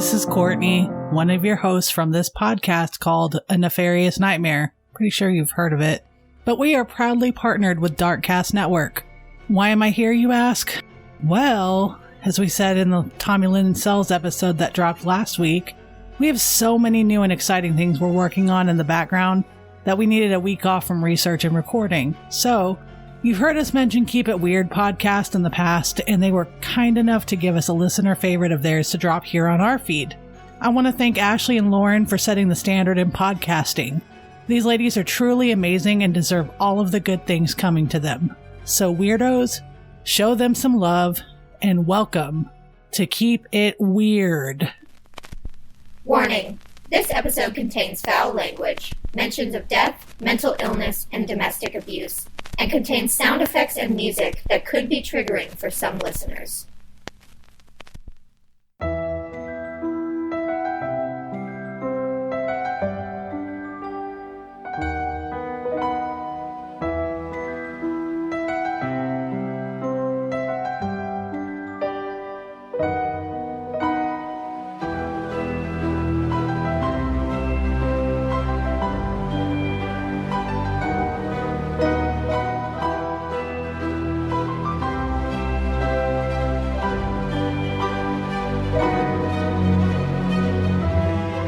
this is Courtney, one of your hosts from this podcast called A Nefarious Nightmare. Pretty sure you've heard of it. But we are proudly partnered with Darkcast Network. Why am I here, you ask? Well, as we said in the Tommy Lynn Sells episode that dropped last week, we have so many new and exciting things we're working on in the background that we needed a week off from research and recording. So, you've heard us mention Keep It Weird podcast in the past, and they were kind enough to give us a listener favorite of theirs to drop here on our feed. I want to thank Ashley and Lauren for setting the standard in podcasting. These ladies are truly amazing and deserve all of the good things coming to them. So weirdos, show them some love, and welcome to Keep It Weird. Warning. This episode contains foul language, mentions of death, mental illness, and domestic abuse, and contains sound effects and music that could be triggering for some listeners.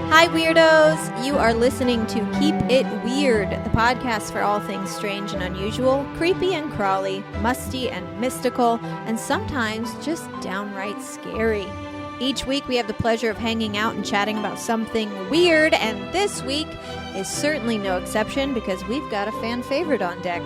Hi Weirdos! You are listening to Keep It Weird, the podcast for all things strange and unusual, creepy and crawly, musty and mystical, and sometimes just downright scary. Each week we have the pleasure of hanging out and chatting about something weird, and this week is certainly no exception because we've got a fan favorite on deck.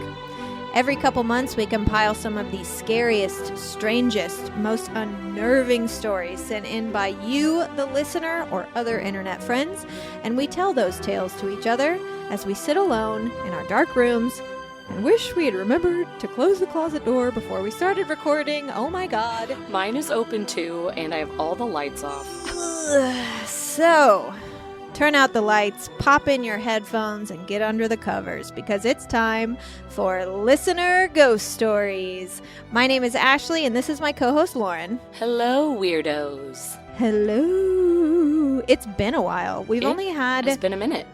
Every couple months, we compile some of the scariest, strangest, most unnerving stories sent in by you, the listener, or other internet friends, and we tell those tales to each other as we sit alone in our dark rooms and wish we had remembered to close the closet door before we started recording. Oh my god. Mine is open too, and I have all the lights off. So, turn out the lights, pop in your headphones, and get under the covers because it's time for Listener Ghost Stories. My name is Ashley, and this is my co-host Lauren. Hello, weirdos. Hello. It's been a while. It's been a minute.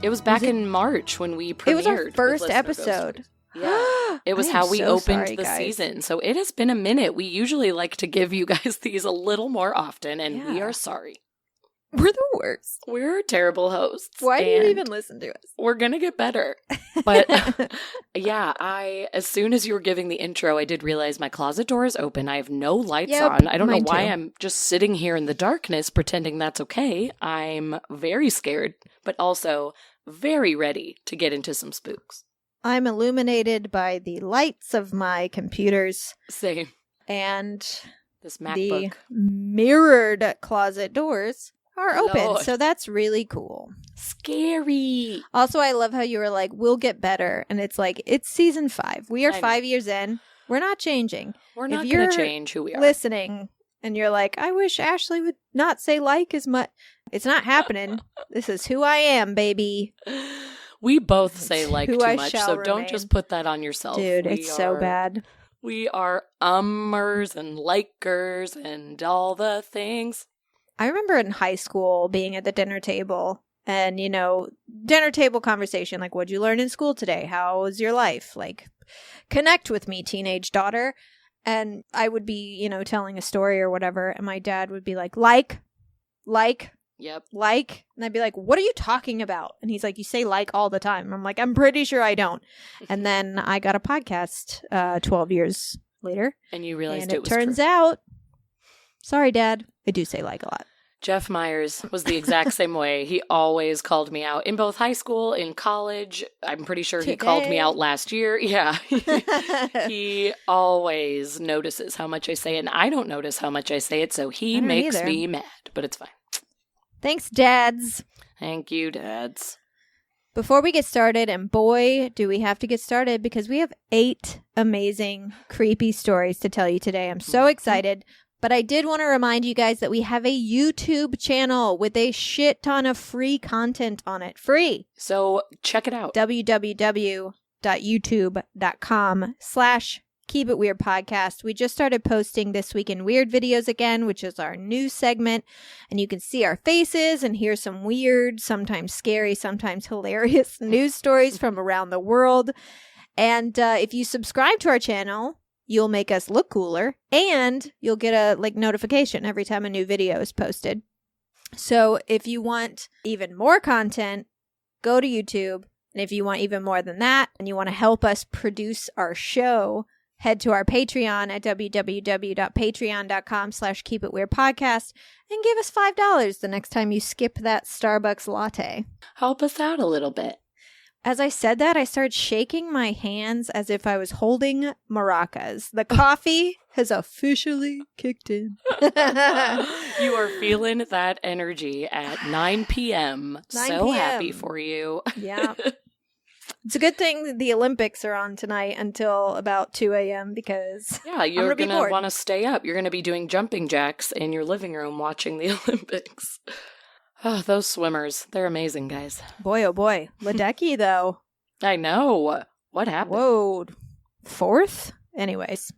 It was back in March when we premiered. It was our first episode. Yeah. It was how we opened the season. So it has been a minute. We usually like to give you guys these a little more often, and we are sorry. We're the worst. We're terrible hosts. Why do you even listen to us? We're going to get better. But yeah, as soon as you were giving the intro, I did realize my closet door is open. I have no lights on. I don't know why I'm just sitting here in the darkness pretending that's okay. I'm very scared, but also very ready to get into some spooks. I'm illuminated by the lights of my computers. Same. And this MacBook. The mirrored closet doors are open, Lord. So that's really cool. Scary. Also, I love how you were like, we'll get better, and it's like, it's season 5. We are 5 years in. We're not changing. We're not going to change who we are. Listening, and you're like, I wish Ashley would not say like as much. It's not happening. This is who I am, baby. We both say like too much, so remain. don't just put that on yourself. Dude, it's so bad. We are ummers and likers and all the things. I remember in high school being at the dinner table and, dinner table conversation, like, what'd you learn in school today? How was your life? Like, connect with me, teenage daughter. And I would be, telling a story or whatever, and my dad would be like, Yep. Like, and I'd be like, what are you talking about? And he's like, you say like all the time. I'm like, I'm pretty sure I don't. And then I got a podcast 12 years later. And you realized and it was turns true. out, sorry, Dad, I do say like a lot. Jeff Myers was the exact same way. He always called me out in both high school, in college. I'm pretty sure he called me out last year. Yeah. He always notices how much I say it, and I don't notice how much I say it, so he makes me mad, but it's fine. Thanks, Dads. Thank you, Dads. Before we get started, and boy, do we have to get started because we have 8 amazing, creepy stories to tell you today. I'm so excited. But I did want to remind you guys that we have a YouTube channel with a shit ton of free content on it. Free. So check it out. www.youtube.com/ Keep It Weird podcast. We just started posting This Week in Weird videos again, which is our new segment. And you can see our faces and hear some weird, sometimes scary, sometimes hilarious news stories from around the world. And if you subscribe to our channel, you'll make us look cooler, and you'll get a notification every time a new video is posted. So if you want even more content, go to YouTube. And if you want even more than that, and you want to help us produce our show, head to our Patreon at www.patreon.com/keepitweirdpodcast and give us $5 the next time you skip that Starbucks latte. Help us out a little bit. As I said that, I started shaking my hands as if I was holding maracas. The coffee has officially kicked in. You are feeling that energy at 9 p.m. 9 so p.m. happy for you. Yeah. It's a good thing that the Olympics are on tonight until about 2 a.m. because you're going to want to stay up. You're going to be doing jumping jacks in your living room watching the Olympics. Oh, those swimmers. They're amazing, guys. Boy, oh boy. Ledecky, though. I know. What happened? Whoa. Fourth? Anyways.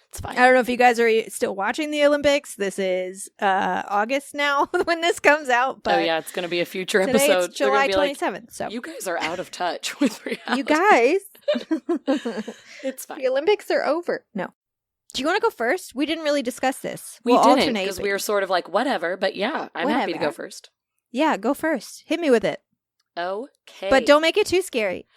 It's fine. I don't know if you guys are still watching the Olympics. This is August now when this comes out. But it's going to be a future today episode. It's July 27th. So you guys are out of touch with reality. You guys. It's fine. The Olympics are over. No. Do you want to go first? We didn't really discuss this. We'll didn't, because we were sort of like, whatever. But I'm happy to go first. Yeah, go first. Hit me with it. Okay. But don't make it too scary.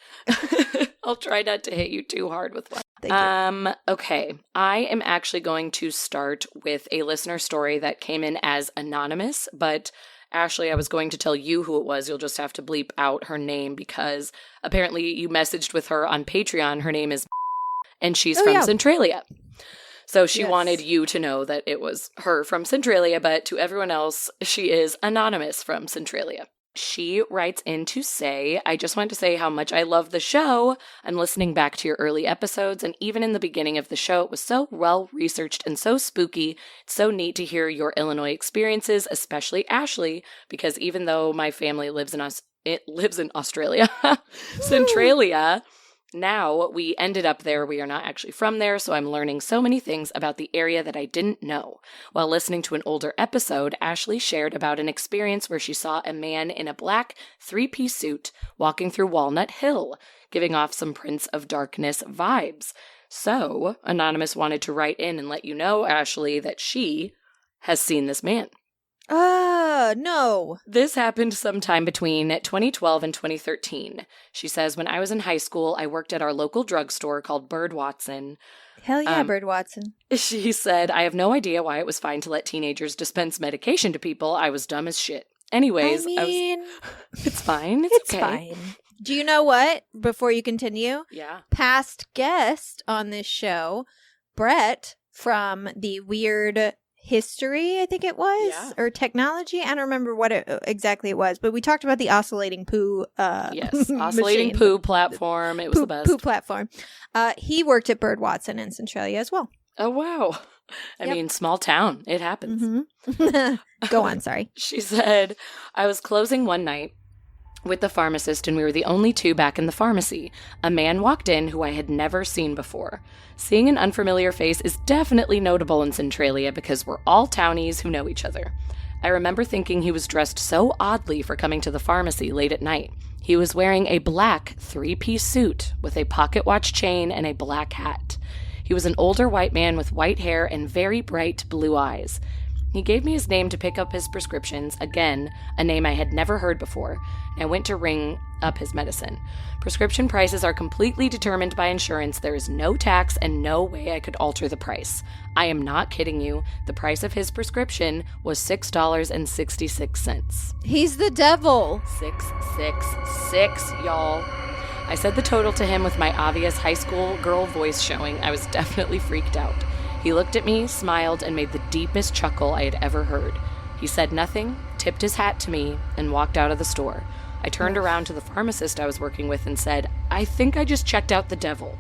I'll try not to hit you too hard with one. Thank you. Okay. I am actually going to start with a listener story that came in as anonymous, but Ashley, I was going to tell you who it was. You'll just have to bleep out her name because apparently you messaged with her on Patreon. Her name is and she's from Centralia. So she wanted you to know that it was her from Centralia, but to everyone else, she is anonymous from Centralia. She writes in to say, I just want to say how much I love the show. I'm listening back to your early episodes, and even in the beginning of the show, it was so well-researched and so spooky. It's so neat to hear your Illinois experiences, especially Ashley, because even though my family lives in Australia, Centralia, now we ended up there. We are not actually from there, so I'm learning so many things about the area that I didn't know. While listening to an older episode, Ashley shared about an experience where she saw a man in a black three-piece suit walking through Walnut Hill, giving off some Prince of Darkness vibes. So, Anonymous wanted to write in and let you know, Ashley, that she has seen this man. No. This happened sometime between 2012 and 2013. She says, when I was in high school, I worked at our local drugstore called Bird Watson. Hell yeah, Bird Watson. She said, I have no idea why it was fine to let teenagers dispense medication to people. I was dumb as shit. Anyways, it's fine. It's okay. Fine. Do you know what? Before you continue? Yeah. Past guest on this show, Brett from the Weird History, I think it was, or technology. I don't remember what exactly it was, but we talked about the oscillating poo. Yes, oscillating poo platform. It was the best poo platform. He worked at Bird Watson in Centralia as well. Oh wow! I mean, small town. It happens. Mm-hmm. Go on. Sorry. She said, I was closing one night with the pharmacist, and we were the only two back in the pharmacy. A man walked in who I had never seen before. Seeing an unfamiliar face is definitely notable in Centralia because we're all townies who know each other. I remember thinking he was dressed so oddly for coming to the pharmacy late at night. He was wearing a black three-piece suit with a pocket watch chain and a black hat. He was an older white man with white hair and very bright blue eyes. He gave me his name to pick up his prescriptions, again, a name I had never heard before, and I went to ring up his medicine. Prescription prices are completely determined by insurance. There is no tax and no way I could alter the price. I am not kidding you. The price of his prescription was $6.66. He's the devil. 666, y'all. I said the total to him with my obvious high school girl voice showing. I was definitely freaked out. He looked at me, smiled, and made the deepest chuckle I had ever heard. He said nothing, tipped his hat to me, and walked out of the store. I turned around to the pharmacist I was working with and said, I think I just checked out the devil.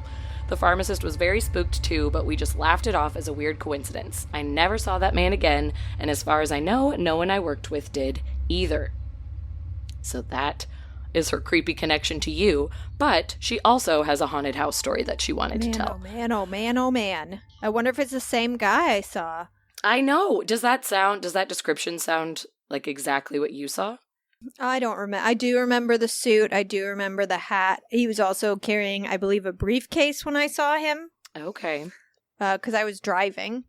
The pharmacist was very spooked too, but we just laughed it off as a weird coincidence. I never saw that man again, and as far as I know, no one I worked with did either. So that is her creepy connection to you, but she also has a haunted house story that she wanted to tell. Oh man. I wonder if it's the same guy I saw. I know. Does that description sound like exactly what you saw? I don't remember. I do remember the suit. I do remember the hat. He was also carrying, I believe, a briefcase when I saw him. Okay. Because I was driving.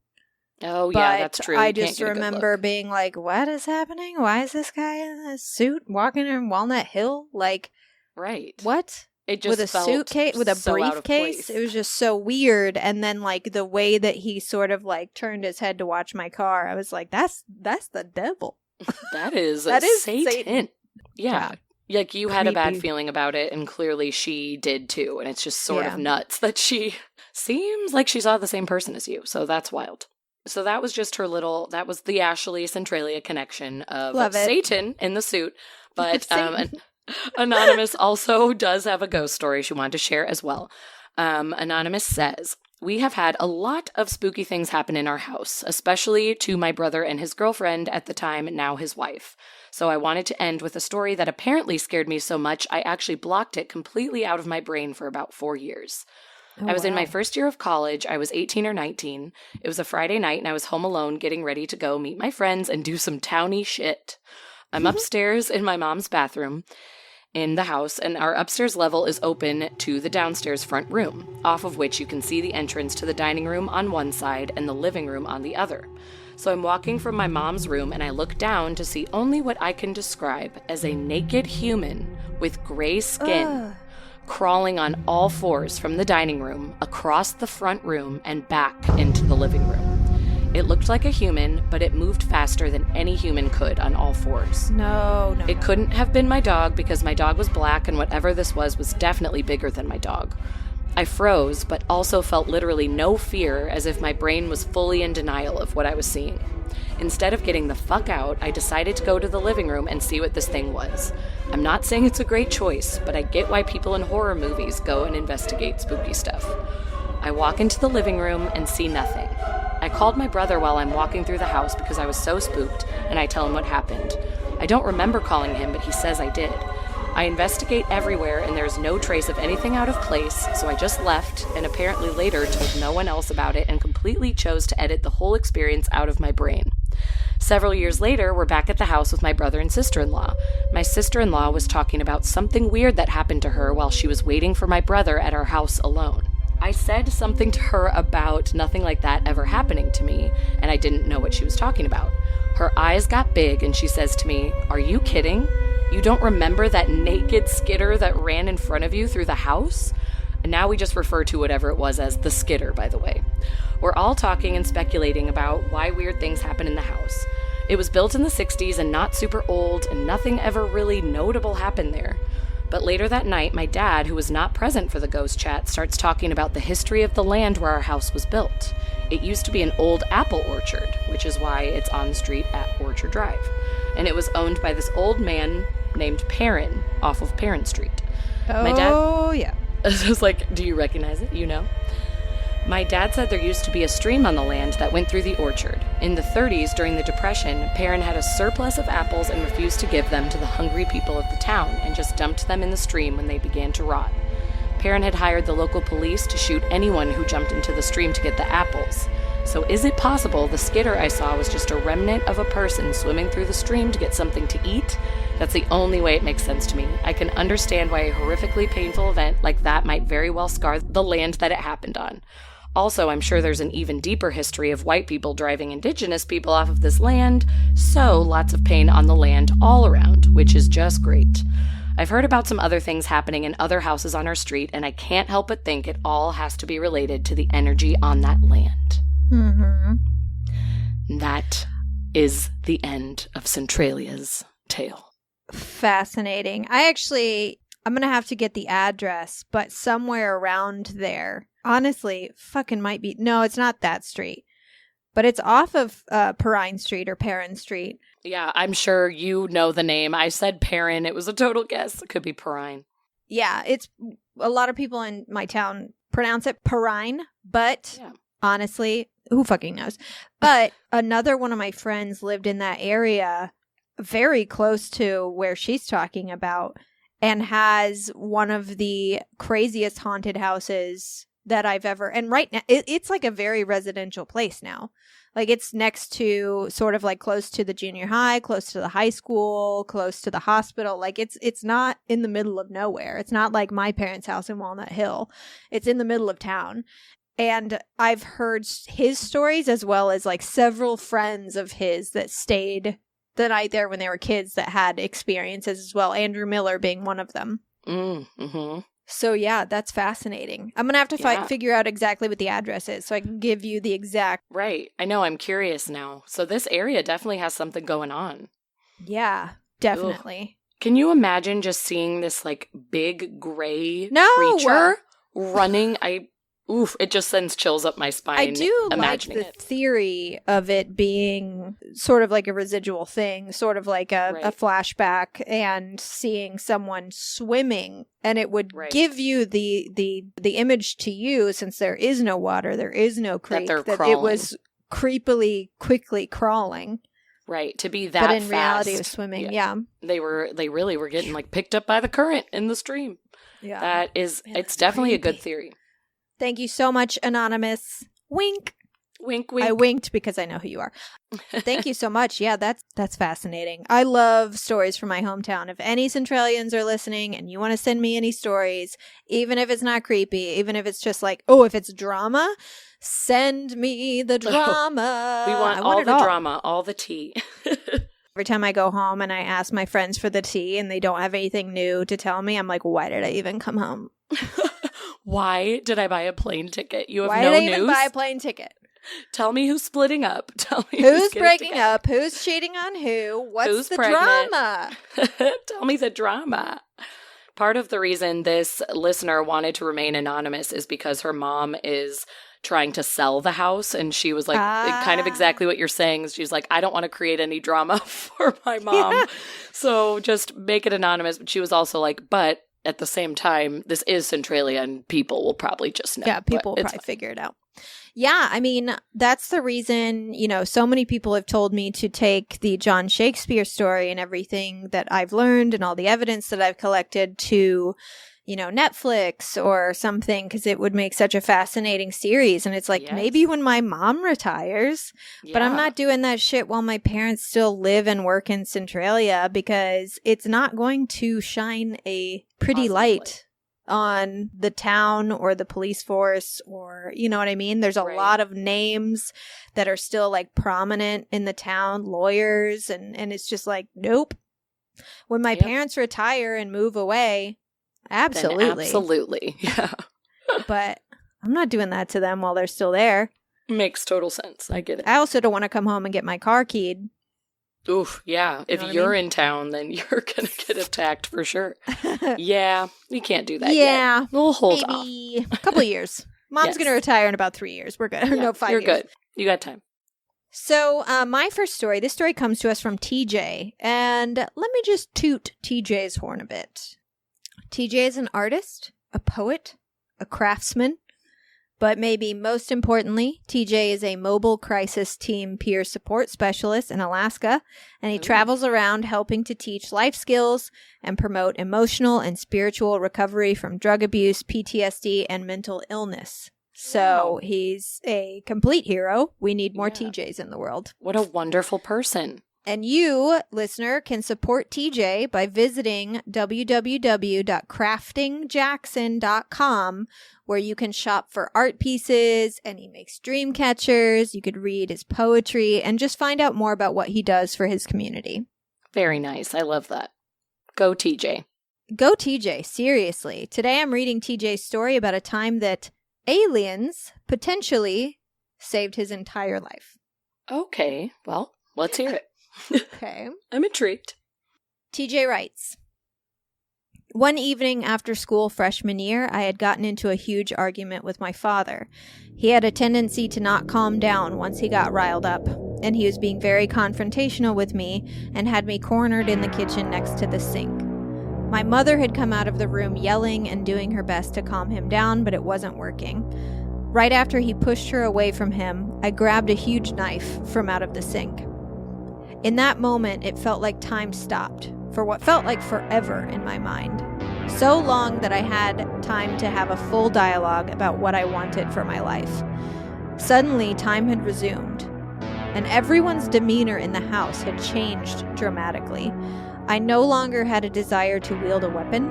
Oh, but yeah, that's true. I just remember being like, what is happening? Why is this guy in a suit walking in Walnut Hill? Like, right. What? It just with a suitcase, with a briefcase. It was just so weird. And then, like, the way that he sort of like turned his head to watch my car, I was like, that's the devil. That is Satan. Yeah. Like, you had a bad feeling about it, and clearly she did too. And it's just sort of nuts that she seems like she saw the same person as you. So that's wild. So that was just that was the Ashley Centralia connection of Satan in the suit. But Anonymous also does have a ghost story she wanted to share as well. Anonymous says, we have had a lot of spooky things happen in our house, especially to my brother and his girlfriend at the time, now his wife. So I wanted to end with a story that apparently scared me so much I actually blocked it completely out of my brain for about 4 years. I was in my first year of college. I was 18 or 19. It was a Friday night, and I was home alone getting ready to go meet my friends and do some towny shit. I'm upstairs in my mom's bathroom in the house, and our upstairs level is open to the downstairs front room, off of which you can see the entrance to the dining room on one side and the living room on the other. So I'm walking from my mom's room, and I look down to see only what I can describe as a naked human with gray skin crawling on all fours from the dining room across the front room and back into the living room. It looked like a human, but it moved faster than any human could on all fours. No. It couldn't have been my dog because my dog was black, and whatever this was definitely bigger than my dog. I froze, but also felt literally no fear, as if my brain was fully in denial of what I was seeing. Instead of getting the fuck out, I decided to go to the living room and see what this thing was. I'm not saying it's a great choice, but I get why people in horror movies go and investigate spooky stuff. I walk into the living room and see nothing. I called my brother while I'm walking through the house because I was so spooked, and I tell him what happened. I don't remember calling him, but he says I did. I investigate everywhere, and there's no trace of anything out of place, so I just left, and apparently later told no one else about it and completely chose to edit the whole experience out of my brain. Several years later, we're back at the house with my brother and sister-in-law. My sister-in-law was talking about something weird that happened to her while she was waiting for my brother at our house alone. I said something to her about nothing like that ever happening to me, and I didn't know what she was talking about. Her eyes got big, and she says to me, "Are you kidding? You don't remember that naked skidder that ran in front of you through the house?" And now we just refer to whatever it was as the skidder, by the way. We're all talking and speculating about why weird things happen in the house. It was built in the 60s and not super old, and nothing ever really notable happened there. But later that night, my dad, who was not present for the ghost chat, starts talking about the history of the land where our house was built. It used to be an old apple orchard, which is why it's on the street at Orchard Drive. And it was owned by this old man named Perrin off of Perrin Street. Yeah. I was like, do you recognize it? You know? My dad said there used to be a stream on the land that went through the orchard. In the 30s, during the Depression, Perrin had a surplus of apples and refused to give them to the hungry people of the town and just dumped them in the stream when they began to rot. Perrin had hired the local police to shoot anyone who jumped into the stream to get the apples. So is it possible the skidder I saw was just a remnant of a person swimming through the stream to get something to eat? That's the only way it makes sense to me. I can understand why a horrifically painful event like that might very well scar the land that it happened on. Also, I'm sure there's an even deeper history of white people driving indigenous people off of this land, so lots of pain on the land all around, which is just great. I've heard about some other things happening in other houses on our street, and I can't help but think it all has to be related to the energy on that land. Mm-hmm. That is the end of Centralia's tale. Fascinating. I'm going to have to get the address, but somewhere around there. Honestly, fucking might be. No, it's not that street. But it's off of Perrine Street or Perrin Street. Yeah, I'm sure you know the name. I said Perrin. It was a total guess. It could be Perrine. Yeah, it's a lot of people in my town pronounce it Perrine, but honestly, who fucking knows? But another one of my friends lived in that area very close to where she's talking about. and has one of the craziest haunted houses that I've ever, and right now it's like a very residential place now. Like it's next to sort of like close to the junior high, close to the high school, close to the hospital. Like it's not in the middle of nowhere. It's not like my parents' house in Walnut Hill. It's in the middle of town. And I've heard his stories as well as like several friends of his that stayed the night there when they were kids that had experiences as well. Andrew Miller being one of them. Mm-hmm. So yeah, that's fascinating. I'm going to have to figure out exactly what the address is so I can give you the exact. Right. I know. I'm curious now. So this area definitely has something going on. Yeah, definitely. Ugh. Can you imagine just seeing this like big gray creature running? It just sends chills up my spine. I do like the it. theory of it being sort of like a residual thing, sort of like a flashback, and seeing someone swimming, and it would give you the image to you, since there is no water, there is no creek, that it was creepily quickly crawling. Right, to be that fast. But in reality, it was swimming, yeah. They really were getting like picked up by the current in the stream. Yeah. It's definitely creepy. A good theory. Thank you so much, Anonymous. Wink. Wink, wink. I winked because I know who you are. Thank you so much. Yeah, that's fascinating. I love stories from my hometown. If any Centralians are listening and you want to send me any stories, even if it's not creepy, even if it's just like, if it's drama, send me the drama. We want all the drama, all the tea. Every time I go home and I ask my friends for the tea and they don't have anything new to tell me, I'm like, why did I even come home? Why did I buy a plane ticket? You have no news? Why did I even buy a plane ticket? Tell me who's splitting up. Tell me who's breaking up. Who's cheating on who? What's the drama? Tell me the drama. Part of the reason this listener wanted to remain anonymous is because her mom is trying to sell the house, and she was like kind of exactly what you're saying. She's like, I don't want to create any drama for my mom. Yeah. So just make it anonymous. But she was also like, but at the same time, this is Centralia and people will probably just know. Yeah, people will probably figure it out. Yeah, I mean, that's the reason, so many people have told me to take the John Shakespeare story and everything that I've learned and all the evidence that I've collected to, Netflix or something, because it would make such a fascinating series. And it's like, maybe when my mom retires, but I'm not doing that shit while my parents still live and work in Centralia, because it's not going to shine a pretty light on the town or the police force, or, you know what I mean? There's a lot of names that are still like prominent in the town, lawyers, and it's just like, nope. When my parents retire and move away, absolutely. Yeah. But I'm not doing that to them while they're still there. Makes total sense. I get it. I also don't want to come home and get my car keyed. Oof, yeah. If you're in town, then you're going to get attacked for sure. Yeah, we can't do that yet. We'll hold off. Maybe a couple of years. Mom's going to retire in about 3 years. We're good. No, 5 years. You're good. You got time. So my first story, this story comes to us from TJ. And let me just toot TJ's horn a bit. TJ is an artist, a poet, a craftsman, but maybe most importantly, TJ is a mobile crisis team peer support specialist in Alaska, and he travels around helping to teach life skills and promote emotional and spiritual recovery from drug abuse, PTSD, and mental illness. So he's a complete hero. We need more TJs in the world. What a wonderful person. And you, listener, can support TJ by visiting www.craftingjackson.com, where you can shop for art pieces, and he makes dream catchers. You could read his poetry and just find out more about what he does for his community. Very nice. I love that. Go TJ. Go TJ. Seriously. Today I'm reading TJ's story about a time that aliens potentially saved his entire life. Okay. Well, let's hear it. Okay. I'm intrigued. TJ writes, one evening after school freshman year, I had gotten into a huge argument with my father. He had a tendency to not calm down once he got riled up, and he was being very confrontational with me and had me cornered in the kitchen next to the sink. My mother had come out of the room yelling and doing her best to calm him down, but it wasn't working. Right after he pushed her away from him, I grabbed a huge knife from out of the sink. In that moment, it felt like time stopped, for what felt like forever in my mind. So long that I had time to have a full dialogue about what I wanted for my life. Suddenly, time had resumed, and everyone's demeanor in the house had changed dramatically. I no longer had a desire to wield a weapon.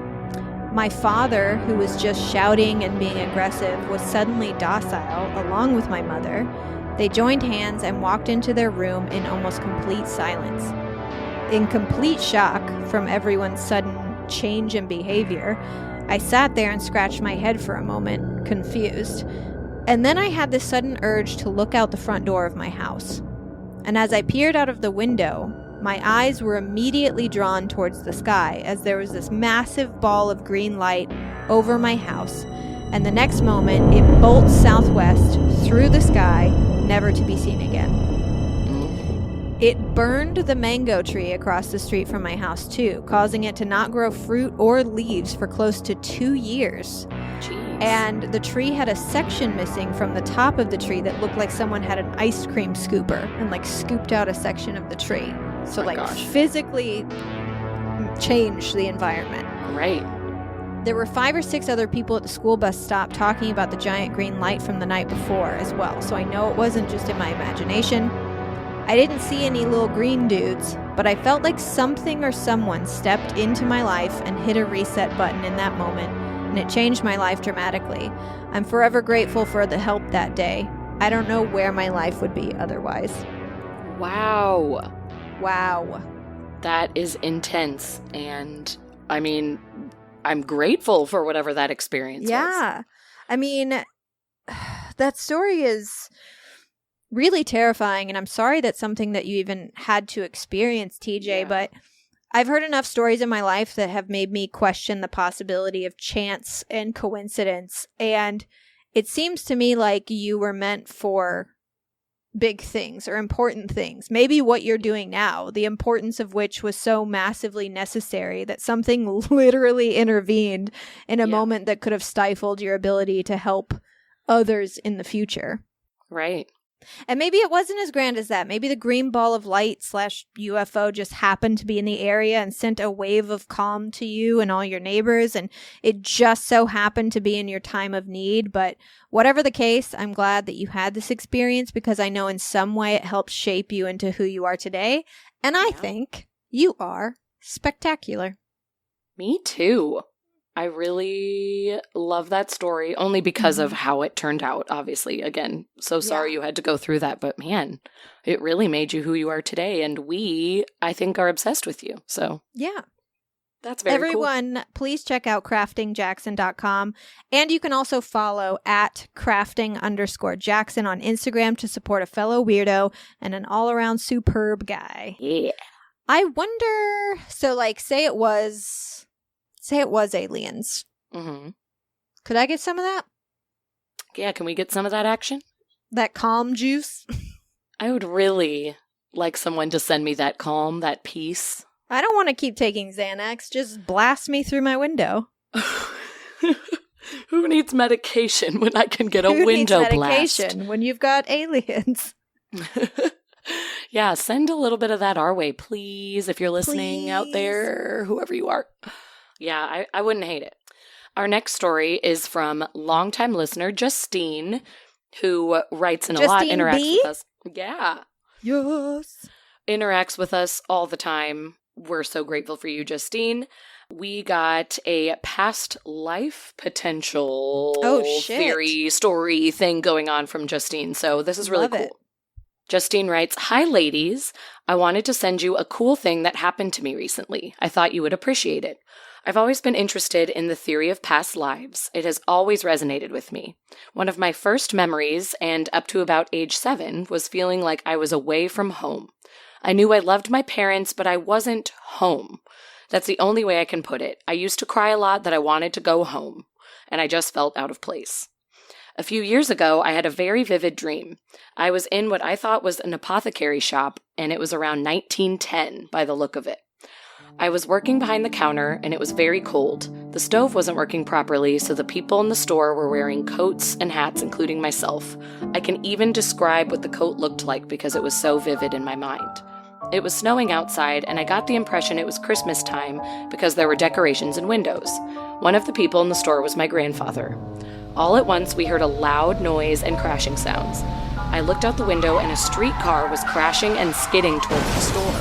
My father, who was just shouting and being aggressive, was suddenly docile, along with my mother. They joined hands and walked into their room in almost complete silence. In complete shock from everyone's sudden change in behavior, I sat there and scratched my head for a moment, confused. And then I had this sudden urge to look out the front door of my house. And as I peered out of the window, my eyes were immediately drawn towards the sky as there was this massive ball of green light over my house. And the next moment, it bolts southwest through the sky, never to be seen again. It burned the mango tree across the street from my house too, causing it to not grow fruit or leaves for close to 2 years. Jeez. And the tree had a section missing from the top of the tree that looked like someone had an ice cream scooper and like scooped out a section of the tree. So physically changed the environment. Right. There were 5 or 6 other people at the school bus stop talking about the giant green light from the night before as well. So I know it wasn't just in my imagination. I didn't see any little green dudes, but I felt like something or someone stepped into my life and hit a reset button in that moment, and it changed my life dramatically. I'm forever grateful for the help that day. I don't know where my life would be otherwise. Wow. Wow. That is intense, and I mean, I'm grateful for whatever that experience was. Yeah. I mean, that story is really terrifying, and I'm sorry that's something that you even had to experience, TJ, yeah. But I've heard enough stories in my life that have made me question the possibility of chance and coincidence, and it seems to me like you were meant for big things or important things. Maybe what you're doing now, the importance of which was so massively necessary that something literally intervened in a moment that could have stifled your ability to help others in the future. Right. And maybe it wasn't as grand as that. Maybe the green ball of light / UFO just happened to be in the area and sent a wave of calm to you and all your neighbors, and it just so happened to be in your time of need. But whatever the case, I'm glad that you had this experience because I know in some way it helped shape you into who you are today. And I think you are spectacular. Me too. I really love that story, only because of how it turned out, obviously. Again, so sorry you had to go through that, but man, it really made you who you are today, and we, I think, are obsessed with you, so. Yeah. That's very Everyone, cool. Please check out craftingjackson.com, and you can also follow at crafting_Jackson on Instagram to support a fellow weirdo and an all-around superb guy. Yeah. I wonder, so like, say it was aliens. Mm-hmm. Could I get some of that? Yeah, can we get some of that action? That calm juice? I would really like someone to send me that calm, that peace. I don't want to keep taking Xanax. Just blast me through my window. Who needs medication when I can get a window blast? Who needs medication when you've got aliens? Yeah, send a little bit of that our way, please, if you're listening out there, whoever you are. Yeah, I wouldn't hate it. Our next story is from longtime listener Justine, who writes in a lot, interacts with us. Yeah. Yes. Interacts with us all the time. We're so grateful for you, Justine. We got a past life potential theory, story thing going on from Justine. So this is really cool. Justine writes, "Hi, ladies. I wanted to send you a cool thing that happened to me recently. I thought you would appreciate it. I've always been interested in the theory of past lives. It has always resonated with me. One of my first memories, and up to about age 7, was feeling like I was away from home. I knew I loved my parents, but I wasn't home. That's the only way I can put it. I used to cry a lot that I wanted to go home, and I just felt out of place. A few years ago, I had a very vivid dream. I was in what I thought was an apothecary shop, and it was around 1910 by the look of it. I was working behind the counter, and it was very cold. The stove wasn't working properly, so the people in the store were wearing coats and hats, including myself. I can even describe what the coat looked like because it was so vivid in my mind. It was snowing outside, and I got the impression it was Christmas time because there were decorations and windows. One of the people in the store was my grandfather. All at once, we heard a loud noise and crashing sounds. I looked out the window, and a streetcar was crashing and skidding towards the store.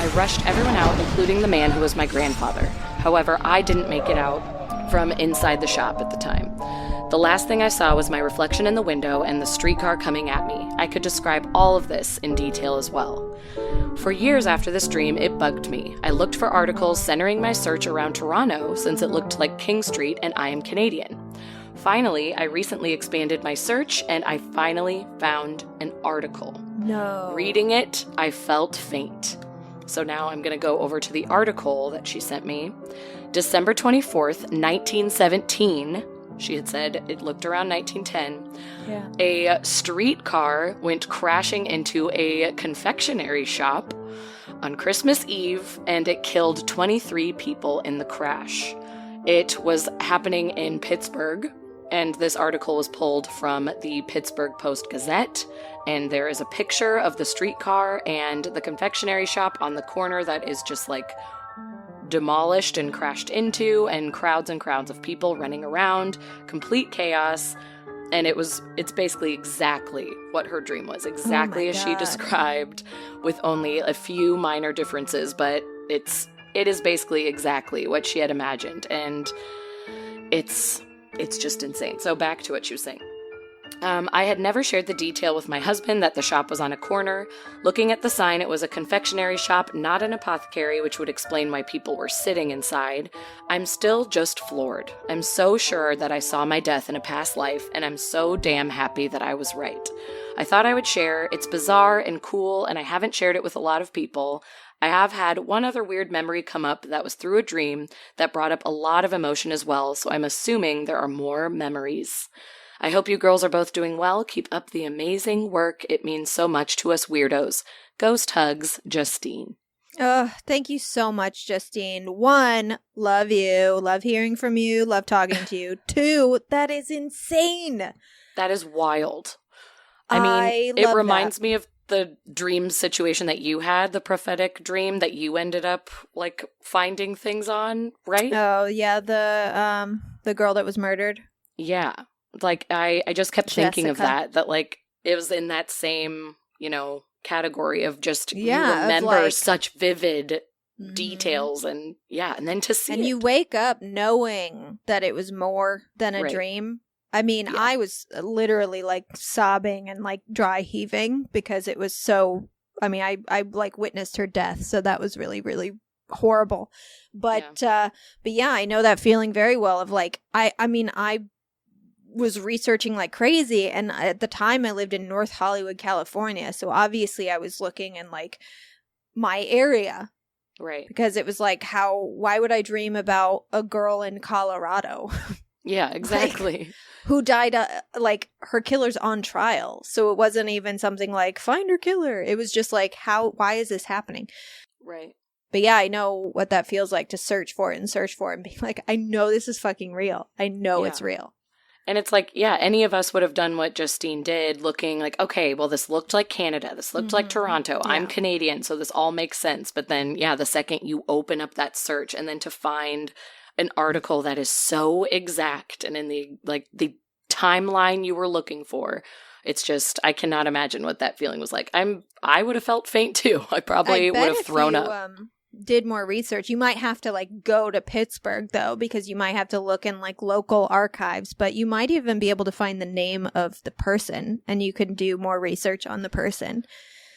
I rushed everyone out, including the man who was my grandfather. However, I didn't make it out from inside the shop at the time. The last thing I saw was my reflection in the window and the streetcar coming at me. I could describe all of this in detail as well. For years after this dream, it bugged me. I looked for articles centering my search around Toronto since it looked like King Street and I am Canadian. Finally, I recently expanded my search and I finally found an article. No. Reading it, I felt faint. So now I'm going to go over to the article that she sent me. December 24th, 1917, she had said it looked around 1910. Yeah. A streetcar went crashing into a confectionery shop on Christmas Eve, and it killed 23 people in the crash. It was happening in Pittsburgh, and this article was pulled from the Pittsburgh Post-Gazette, and there is a picture of the streetcar and the confectionery shop on the corner that is just like demolished and crashed into, and crowds of people running around, complete chaos. And it's basically exactly what her dream was, exactly as she described, with only a few minor differences, but it is basically exactly what she had imagined, and it's just insane. So back to what she was saying. I had never shared the detail with my husband that the shop was on a corner. Looking at the sign, it was a confectionery shop, not an apothecary, which would explain why people were sitting inside. I'm still just floored. I'm so sure that I saw my death in a past life, and I'm so damn happy that I was right. I thought I would share. It's bizarre and cool, and I haven't shared it with a lot of people. I have had one other weird memory come up that was through a dream that brought up a lot of emotion as well, so I'm assuming there are more memories. I hope you girls are both doing well. Keep up the amazing work. It means so much to us weirdos. Ghost hugs, Justine. Thank you so much, Justine. 1, love you. Love hearing from you. Love talking to you. 2, that is insane. That is wild. I mean, it reminds me of the dream situation that you had, the prophetic dream that you ended up like finding things on, right? Oh, yeah, the girl that was murdered. Yeah. Like, I just kept thinking of Jessica. that like, it was in that same, category of just, you Yeah, of, remember like- such vivid details, and and then to see And it. you wake up knowing that it was more than a Right. dream. I mean, Yeah. I was literally like sobbing and like dry heaving because it was so, I mean, I like witnessed her death. So that was really, really horrible. But yeah, I know that feeling very well of like, I mean, I was researching like crazy, and at the time I lived in North Hollywood, California, so obviously I was looking in like my area, Right. because it was like, why would I dream about a girl in Colorado Yeah, exactly. who died, like her killer's on trial, so it wasn't even something like find her killer. It was just like, why is this happening? Right. But yeah, I know what that feels like to search for it and be like, I know this is fucking real. I know it's real. And it's like, yeah, any of us would have done what Justine did, looking like, okay, well, this looked like Canada. This looked like Toronto. Yeah. I'm Canadian, so this all makes sense. But then, the second you open up that search, and then to find an article that is so exact and in the timeline you were looking for, it's just, I cannot imagine what that feeling was like. I would have felt faint too. I probably would have thrown up. Did more research, you might have to like go to Pittsburgh though, because you might have to look in like local archives, but you might even be able to find the name of the person, and you can do more research on the person.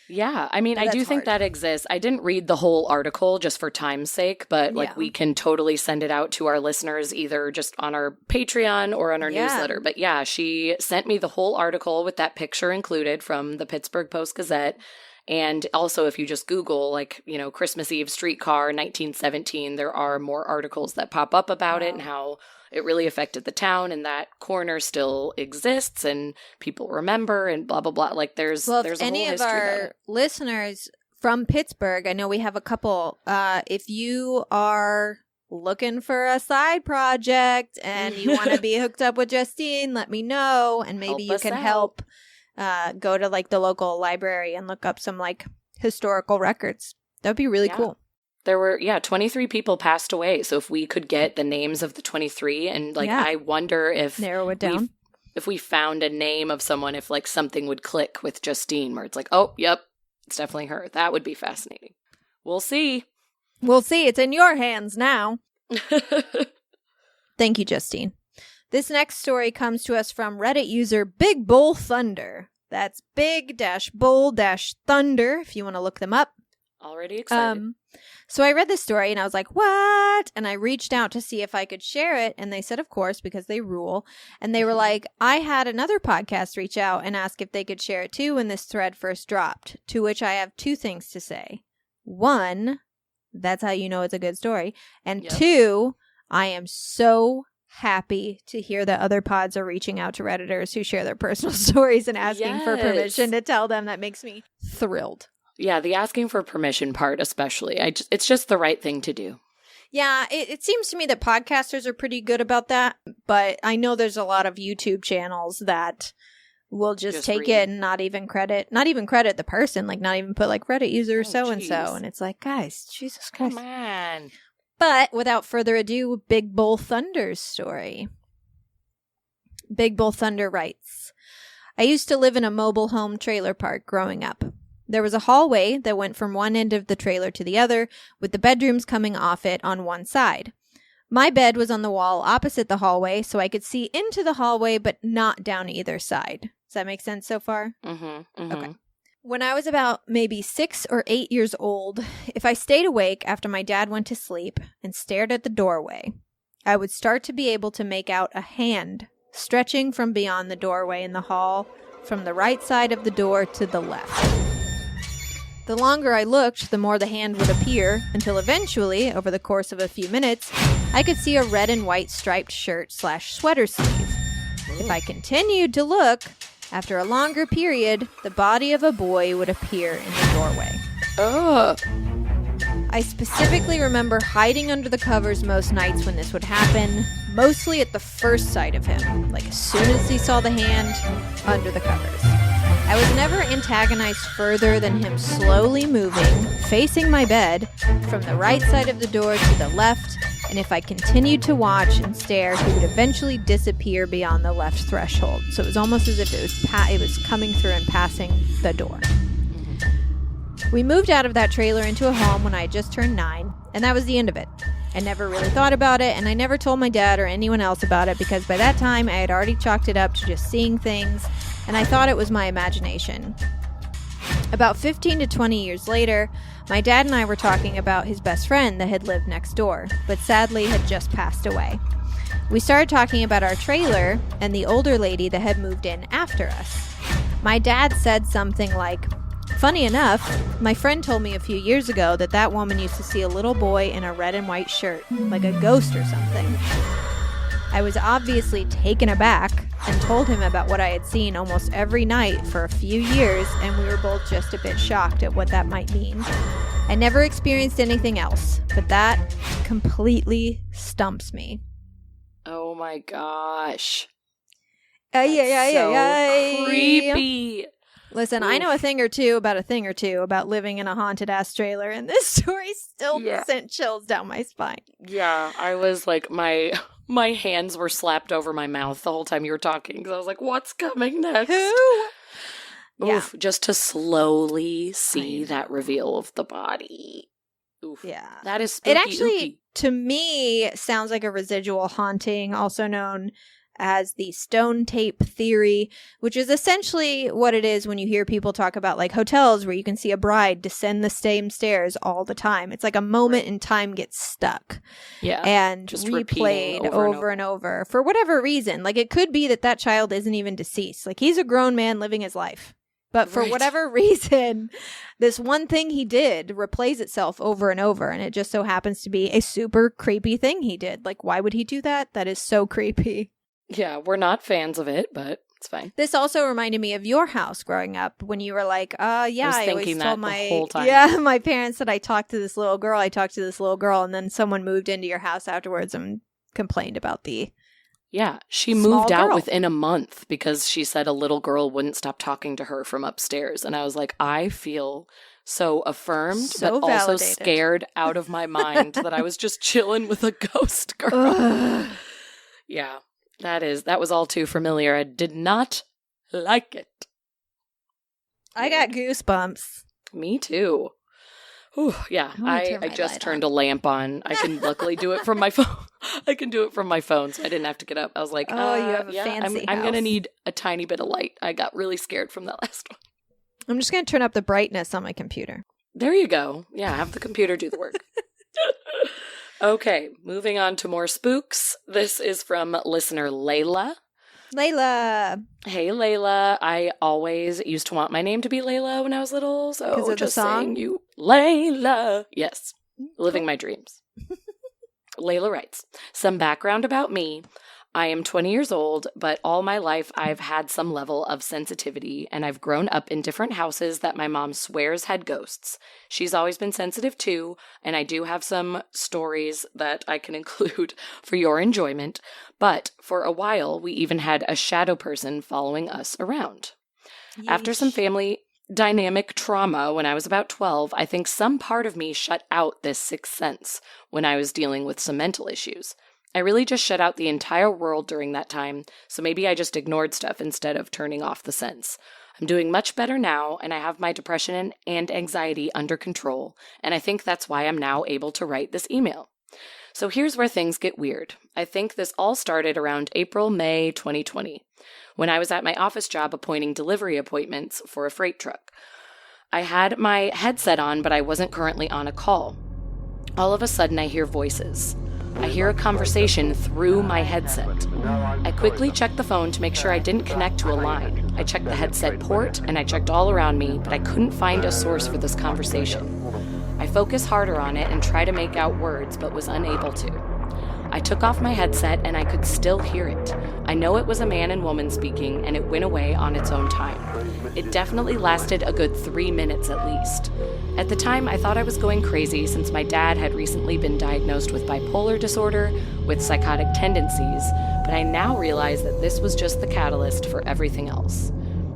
Yeah, I mean, I do think that exists. I didn't read the whole article just for time's sake, but like we can totally send it out to our listeners, either just on our Patreon or on our newsletter. But yeah, she sent me the whole article with that picture included from the Pittsburgh Post-Gazette. And also, if you just Google, like, Christmas Eve streetcar 1917, there are more articles that pop up about it and how it really affected the town, and that corner still exists and people remember and blah, blah, blah. Like, there's a whole history any of about our it. listeners from Pittsburgh, I know we have a couple, if you are looking for a side project and you want to be hooked up with Justine, let me know, and maybe you can help. Go to like the local library and look up some like historical records. That would be really cool. There were, 23 people passed away. So if we could get the names of the 23 and I wonder if narrow it down. If we found a name of someone, if like something would click with Justine where it's like, oh, yep, it's definitely her. That would be fascinating. We'll see. We'll see. It's in your hands now. Thank you, Justine. This next story comes to us from Reddit user Big Bull Thunder. That's big-bull-thunder if you want to look them up. Already excited. So I read this story and I was like, what? And I reached out to see if I could share it. And they said, of course, because they rule. And they were like, I had another podcast reach out and ask if they could share it too when this thread first dropped. To which I have two things to say. One, that's how you know it's a good story. And two, I am so happy to hear that other pods are reaching out to Redditors who share their personal stories and asking for permission to tell them. That makes me thrilled. Yeah, the asking for permission part especially. It's just the right thing to do. Yeah, it seems to me that podcasters are pretty good about that, but I know there's a lot of YouTube channels that will just take it and not even credit the person, like not even put like Reddit user so-and-so, and it's like, guys, Jesus Christ. Come on. But without further ado, Big Bull Thunder's story. Big Bull Thunder writes, I used to live in a mobile home trailer park growing up. There was a hallway that went from one end of the trailer to the other, with the bedrooms coming off it on one side. My bed was on the wall opposite the hallway, so I could see into the hallway, but not down either side. Does that make sense so far? Mm-hmm. Okay. When I was about maybe 6 or 8 years old, if I stayed awake after my dad went to sleep and stared at the doorway, I would start to be able to make out a hand stretching from beyond the doorway in the hall, from the right side of the door to the left. The longer I looked, the more the hand would appear, until eventually, over the course of a few minutes, I could see a red and white striped shirt/sweater sleeve. If I continued to look, after a longer period, the body of a boy would appear in the doorway. Ugh. I specifically remember hiding under the covers most nights when this would happen, mostly at the first sight of him, like as soon as he saw the hand, under the covers. I was never antagonized further than him slowly moving, facing my bed, from the right side of the door to the left, and if I continued to watch and stare, he would eventually disappear beyond the left threshold. So it was almost as if it was coming through and passing the door. We moved out of that trailer into a home when I had just turned 9, and that was the end of it. I never really thought about it, and I never told my dad or anyone else about it because by that time I had already chalked it up to just seeing things, and I thought it was my imagination. About 15 to 20 years later, my dad and I were talking about his best friend that had lived next door, but sadly had just passed away. We started talking about our trailer and the older lady that had moved in after us. My dad said something like, funny enough, my friend told me a few years ago that woman used to see a little boy in a red and white shirt, like a ghost or something. I was obviously taken aback and told him about what I had seen almost every night for a few years, and we were both just a bit shocked at what that might mean. I never experienced anything else, but that completely stumps me. Oh my gosh. Creepy. Listen, oof. I know a thing or two about living in a haunted-ass trailer, and this story still sent chills down my spine. Yeah, I was like, my hands were slapped over my mouth the whole time you were talking, because I was like, what's coming next? Who? Oof, just to slowly see that reveal of the body. Oof. Yeah. That is spooky. It actually, to me, sounds like a residual haunting, also known as the stone tape theory, which is essentially what it is when you hear people talk about like hotels where you can see a bride descend the same stairs all the time. It's like a moment in time gets stuck. Yeah. And just replayed over and over for whatever reason. Like it could be that child isn't even deceased. Like he's a grown man living his life. But for whatever reason, this one thing he did replays itself over and over. And it just so happens to be a super creepy thing he did. Like, why would he do that? That is so creepy. Yeah, we're not fans of it, but it's fine. This also reminded me of your house growing up when you were like, I always told the whole time. My parents that I talked to this little girl, and then someone moved into your house afterwards and complained about the she moved out within a month because she said a little girl wouldn't stop talking to her from upstairs. And I was like, I feel so affirmed, So but also validated. scared out of my mind that I was just chilling with a ghost girl. Yeah, that was all too familiar. I did not like it. I got goosebumps. Me too. Whew, yeah, I just turned a lamp on. I can luckily do it from my phone. I can do it from my phone, so I didn't have to get up. I was like, you have a fancy I'm going to house. need a tiny bit of light. I got really scared from that last one. I'm just going to turn up the brightness on my computer. There you go. Yeah, have the computer do the work. Okay, moving on to more spooks. This is from listener Layla. Layla. Hey, Layla. I always used to want my name to be Layla when I was little, so Because of just the song? saying you, Layla. Yes, living my dreams. Layla writes, some background about me. I am 20 years old, but all my life I've had some level of sensitivity, and I've grown up in different houses that my mom swears had ghosts. She's always been sensitive too, and I do have some stories that I can include for your enjoyment, but for a while we even had a shadow person following us around. Yeesh. After some family dynamic trauma when I was about 12, I think some part of me shut out this sixth sense when I was dealing with some mental issues. I really just shut out the entire world during that time, so maybe I just ignored stuff instead of turning off the sense. I'm doing much better now, and I have my depression and anxiety under control, and I think that's why I'm now able to write this email. So here's where things get weird. I think this all started around April-May 2020, when I was at my office job appointing delivery appointments for a freight truck. I had my headset on, but I wasn't currently on a call. All of a sudden, I hear voices. I hear a conversation through my headset. I quickly checked the phone to make sure I didn't connect to a line. I checked the headset port, and I checked all around me, but I couldn't find a source for this conversation. I focused harder on it and tried to make out words, but was unable to. I took off my headset, and I could still hear it. I know it was a man and woman speaking, and it went away on its own time. It definitely lasted a good 3 minutes at least. At the time, I thought I was going crazy since my dad had recently been diagnosed with bipolar disorder with psychotic tendencies, but I now realize that this was just the catalyst for everything else.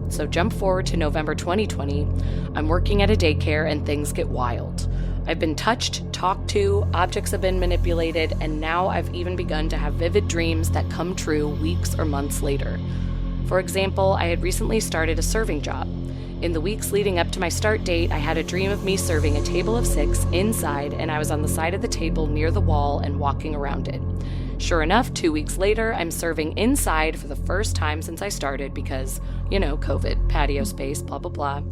So jump forward to November 2020. I'm working at a daycare and things get wild. I've been touched, talked to, objects have been manipulated, and now I've even begun to have vivid dreams that come true weeks or months later. For example, I had recently started a serving job. In the weeks leading up to my start date, I had a dream of me serving a table of 6 inside, and I was on the side of the table near the wall and walking around it. Sure enough, 2 weeks later, I'm serving inside for the first time since I started because, COVID, patio space, blah, blah, blah.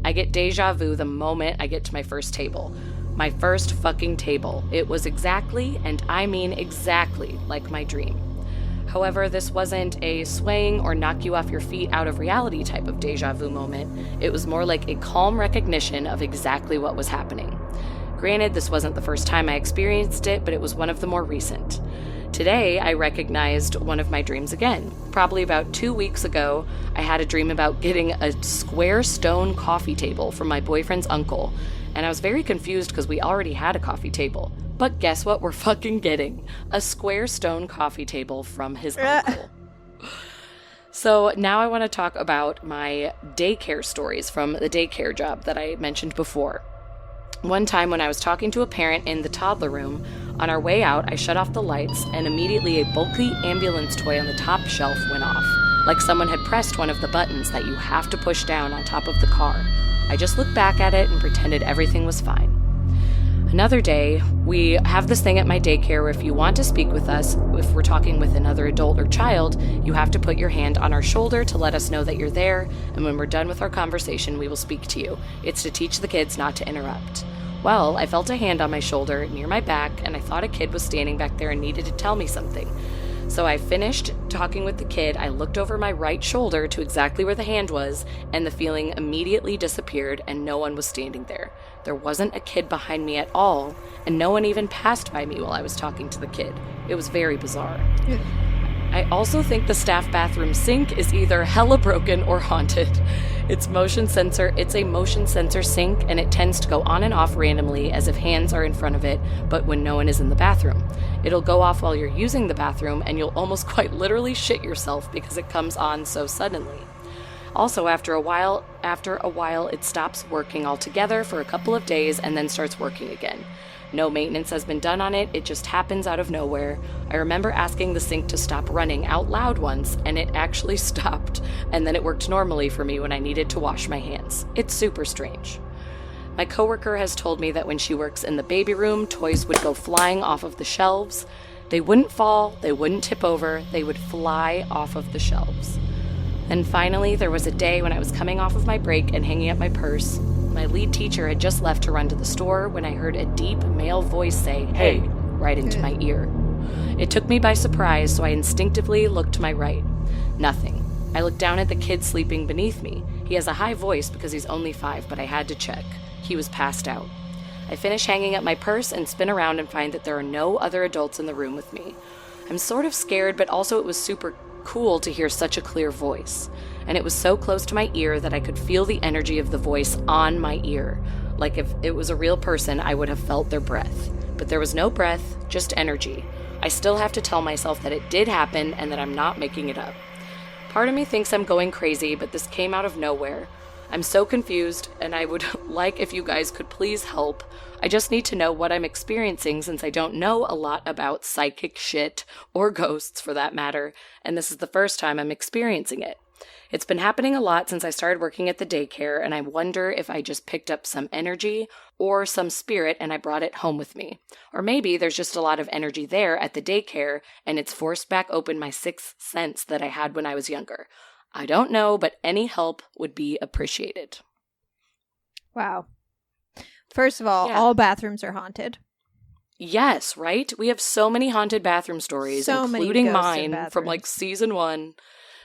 I get deja vu the moment I get to my first table. My first fucking table. It was exactly, and I mean exactly, like my dream. However, this wasn't a swaying or knock you off your feet out of reality type of deja vu moment. It was more like a calm recognition of exactly what was happening. Granted, this wasn't the first time I experienced it, but it was one of the more recent. Today, I recognized one of my dreams again. Probably about 2 weeks ago, I had a dream about getting a square stone coffee table from my boyfriend's uncle, and I was very confused because we already had a coffee table. But guess what we're fucking getting? A square stone coffee table from his uncle. So now I want to talk about my daycare stories from the daycare job that I mentioned before. One time when I was talking to a parent in the toddler room, on our way out, I shut off the lights, and immediately a bulky ambulance toy on the top shelf went off, like someone had pressed one of the buttons that you have to push down on top of the car. I just looked back at it and pretended everything was fine. Another day, we have this thing at my daycare where if you want to speak with us, if we're talking with another adult or child, you have to put your hand on our shoulder to let us know that you're there, and when we're done with our conversation, we will speak to you. It's to teach the kids not to interrupt. Well, I felt a hand on my shoulder near my back, and I thought a kid was standing back there and needed to tell me something. So I finished talking with the kid, I looked over my right shoulder to exactly where the hand was, and the feeling immediately disappeared and no one was standing there. There wasn't a kid behind me at all, and no one even passed by me while I was talking to the kid. It was very bizarre. Yeah. I also think the staff bathroom sink is either hella broken or haunted. It's a motion sensor sink, and it tends to go on and off randomly as if hands are in front of it, but when no one is in the bathroom. It'll go off while you're using the bathroom, and you'll almost quite literally shit yourself because it comes on so suddenly. Also, after a while, after a while it stops working altogether for a couple of days and then starts working again. No maintenance has been done on it, it just happens out of nowhere. I remember asking the sink to stop running out loud once, and it actually stopped, and then it worked normally for me when I needed to wash my hands. It's super strange. My coworker has told me that when she works in the baby room, toys would go flying off of the shelves. They wouldn't fall, they wouldn't tip over, they would fly off of the shelves. And finally, there was a day when I was coming off of my break and hanging up my purse. My lead teacher had just left to run to the store when I heard a deep male voice say, "Hey," right into my ear. It took me by surprise, so I instinctively looked to my right. Nothing. I looked down at the kid sleeping beneath me. He has a high voice because he's only 5, but I had to check. He was passed out. I finish hanging up my purse and spin around and find that there are no other adults in the room with me. I'm sort of scared, but also it was super cool to hear such a clear voice. And it was so close to my ear that I could feel the energy of the voice on my ear. Like if it was a real person, I would have felt their breath. But there was no breath, just energy. I still have to tell myself that it did happen and that I'm not making it up. Part of me thinks I'm going crazy, but this came out of nowhere. I'm so confused, and I would like if you guys could please help. I just need to know what I'm experiencing since I don't know a lot about psychic shit, or ghosts for that matter, and this is the first time I'm experiencing it. It's been happening a lot since I started working at the daycare, and I wonder if I just picked up some energy or some spirit and I brought it home with me. Or maybe there's just a lot of energy there at the daycare, and it's forced back open my sixth sense that I had when I was younger. I don't know, but any help would be appreciated. Wow. First of all, all bathrooms are haunted. Yes, right? We have so many haunted bathroom stories, including mine from like season 1.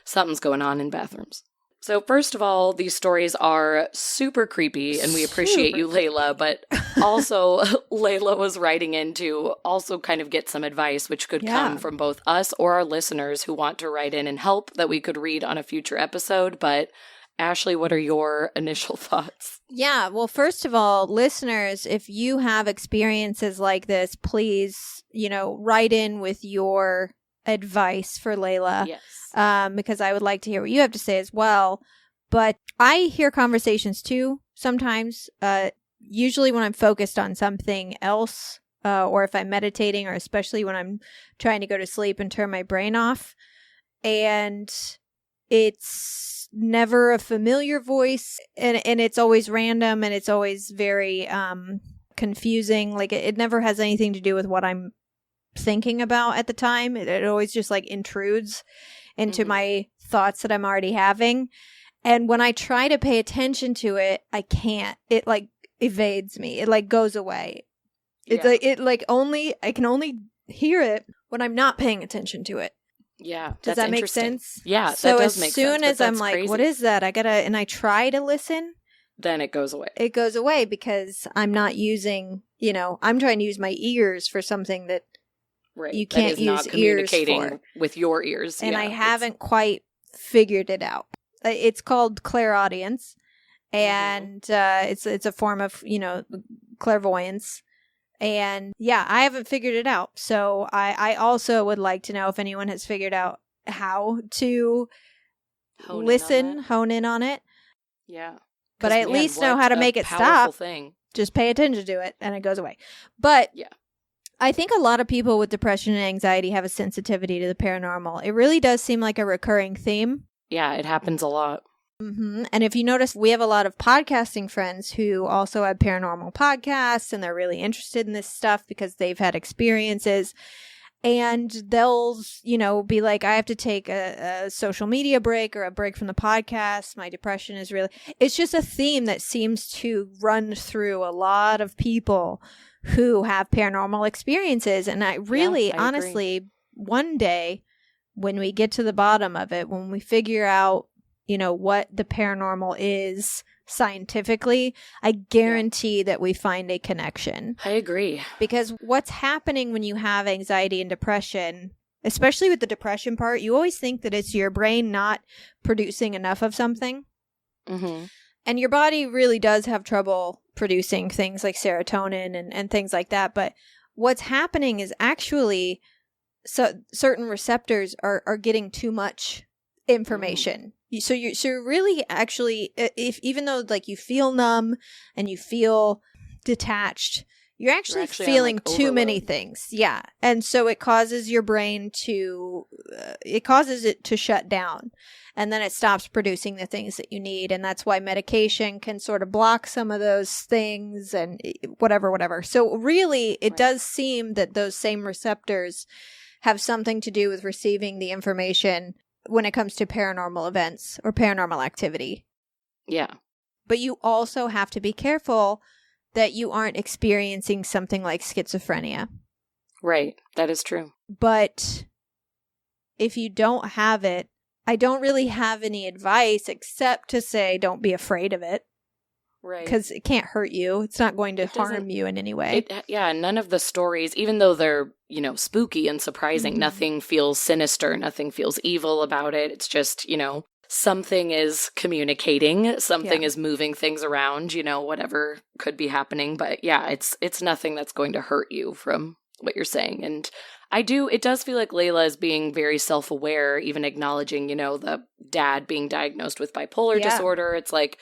Something's going on in bathrooms. So first of all, these stories are super creepy, and we appreciate you, Layla, but also Layla was writing in to also kind of get some advice, which could come from both us or our listeners who want to write in and help that we could read on a future episode. But Ashley, what are your initial thoughts? Yeah, well, first of all, listeners, if you have experiences like this, please, write in with your advice for Layla. Yes. Because I would like to hear what you have to say as well. But I hear conversations too sometimes, usually when I'm focused on something else, or if I'm meditating, or especially when I'm trying to go to sleep and turn my brain off. And it's never a familiar voice, and it's always random, and it's always very confusing. Like it never has anything to do with what I'm thinking about at the time. It always just like intrudes into my thoughts that I'm already having. And when I try to pay attention to it, I can't. It like evades me. It like goes away. It's I can only hear it when I'm not paying attention to it. Yeah. Does that make sense? Yeah, so that does make sense. So as soon as I'm like, crazy. What is that? And I try to listen. Then it goes away. It goes away because I'm not using, I'm trying to use my ears for something that you can't use ears for. With your ears. And I haven't quite figured it out. It's called clairaudience, and it's a form of, clairvoyance. And I haven't figured it out. So I also would like to know if anyone has figured out how to hone in on it. Yeah. But I at least know how to make it stop. Just pay attention to it and it goes away. But I think a lot of people with depression and anxiety have a sensitivity to the paranormal. It really does seem like a recurring theme. Yeah, it happens a lot. Mm-hmm. And if you notice, we have a lot of podcasting friends who also have paranormal podcasts, and they're really interested in this stuff because they've had experiences. And they'll, be like, I have to take a social media break or a break from the podcast. My depression is really... It's just a theme that seems to run through a lot of people who have paranormal experiences. And I honestly, agree. One day when we get to the bottom of it, when we figure out, what the paranormal is scientifically, I guarantee that we find a connection. I agree. Because what's happening when you have anxiety and depression, especially with the depression part, you always think that it's your brain not producing enough of something. Mm-hmm. And your body really does have trouble producing things like serotonin and things like that. But what's happening is actually certain receptors are getting too much information. So you're really actually, if even though like you feel numb and you feel detached, you're actually feeling like too many things. Yeah. And so it causes your brain to, it causes it to shut down. And then it stops producing the things that you need. And that's why medication can sort of block some of those things and whatever. So really, it does seem that those same receptors have something to do with receiving the information when it comes to paranormal events or paranormal activity. Yeah. But you also have to be careful that you aren't experiencing something like schizophrenia. Right. That is true. But if you don't have it, I don't really have any advice except to say don't be afraid of it. Right. Because it can't hurt you. It's not going to harm you in any way. None of the stories, even though they're, spooky and surprising, nothing feels sinister, nothing feels evil about it. It's just, something is communicating, something is moving things around, whatever could be happening. But yeah, it's nothing that's going to hurt you from what you're saying. And it does feel like Layla is being very self-aware, even acknowledging, the dad being diagnosed with bipolar disorder. It's like,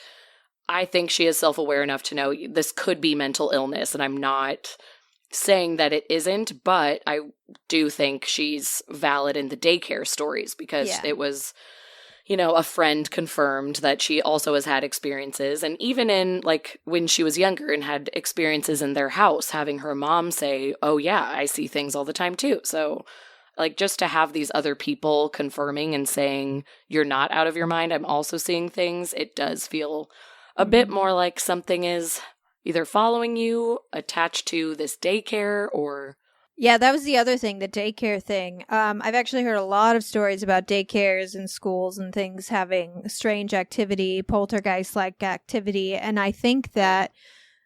I think she is self-aware enough to know this could be mental illness, and I'm not saying that it isn't, but I do think she's valid in the daycare stories because it was, a friend confirmed that she also has had experiences, and even in, like, when she was younger and had experiences in their house, having her mom say, oh yeah, I see things all the time too. So, like, just to have these other people confirming and saying, you're not out of your mind, I'm also seeing things, it does feel a bit more like something is either following you, attached to this daycare, or... Yeah, that was the other thing, the daycare thing. I've actually heard a lot of stories about daycares and schools and things having strange activity, poltergeist-like activity, and I think that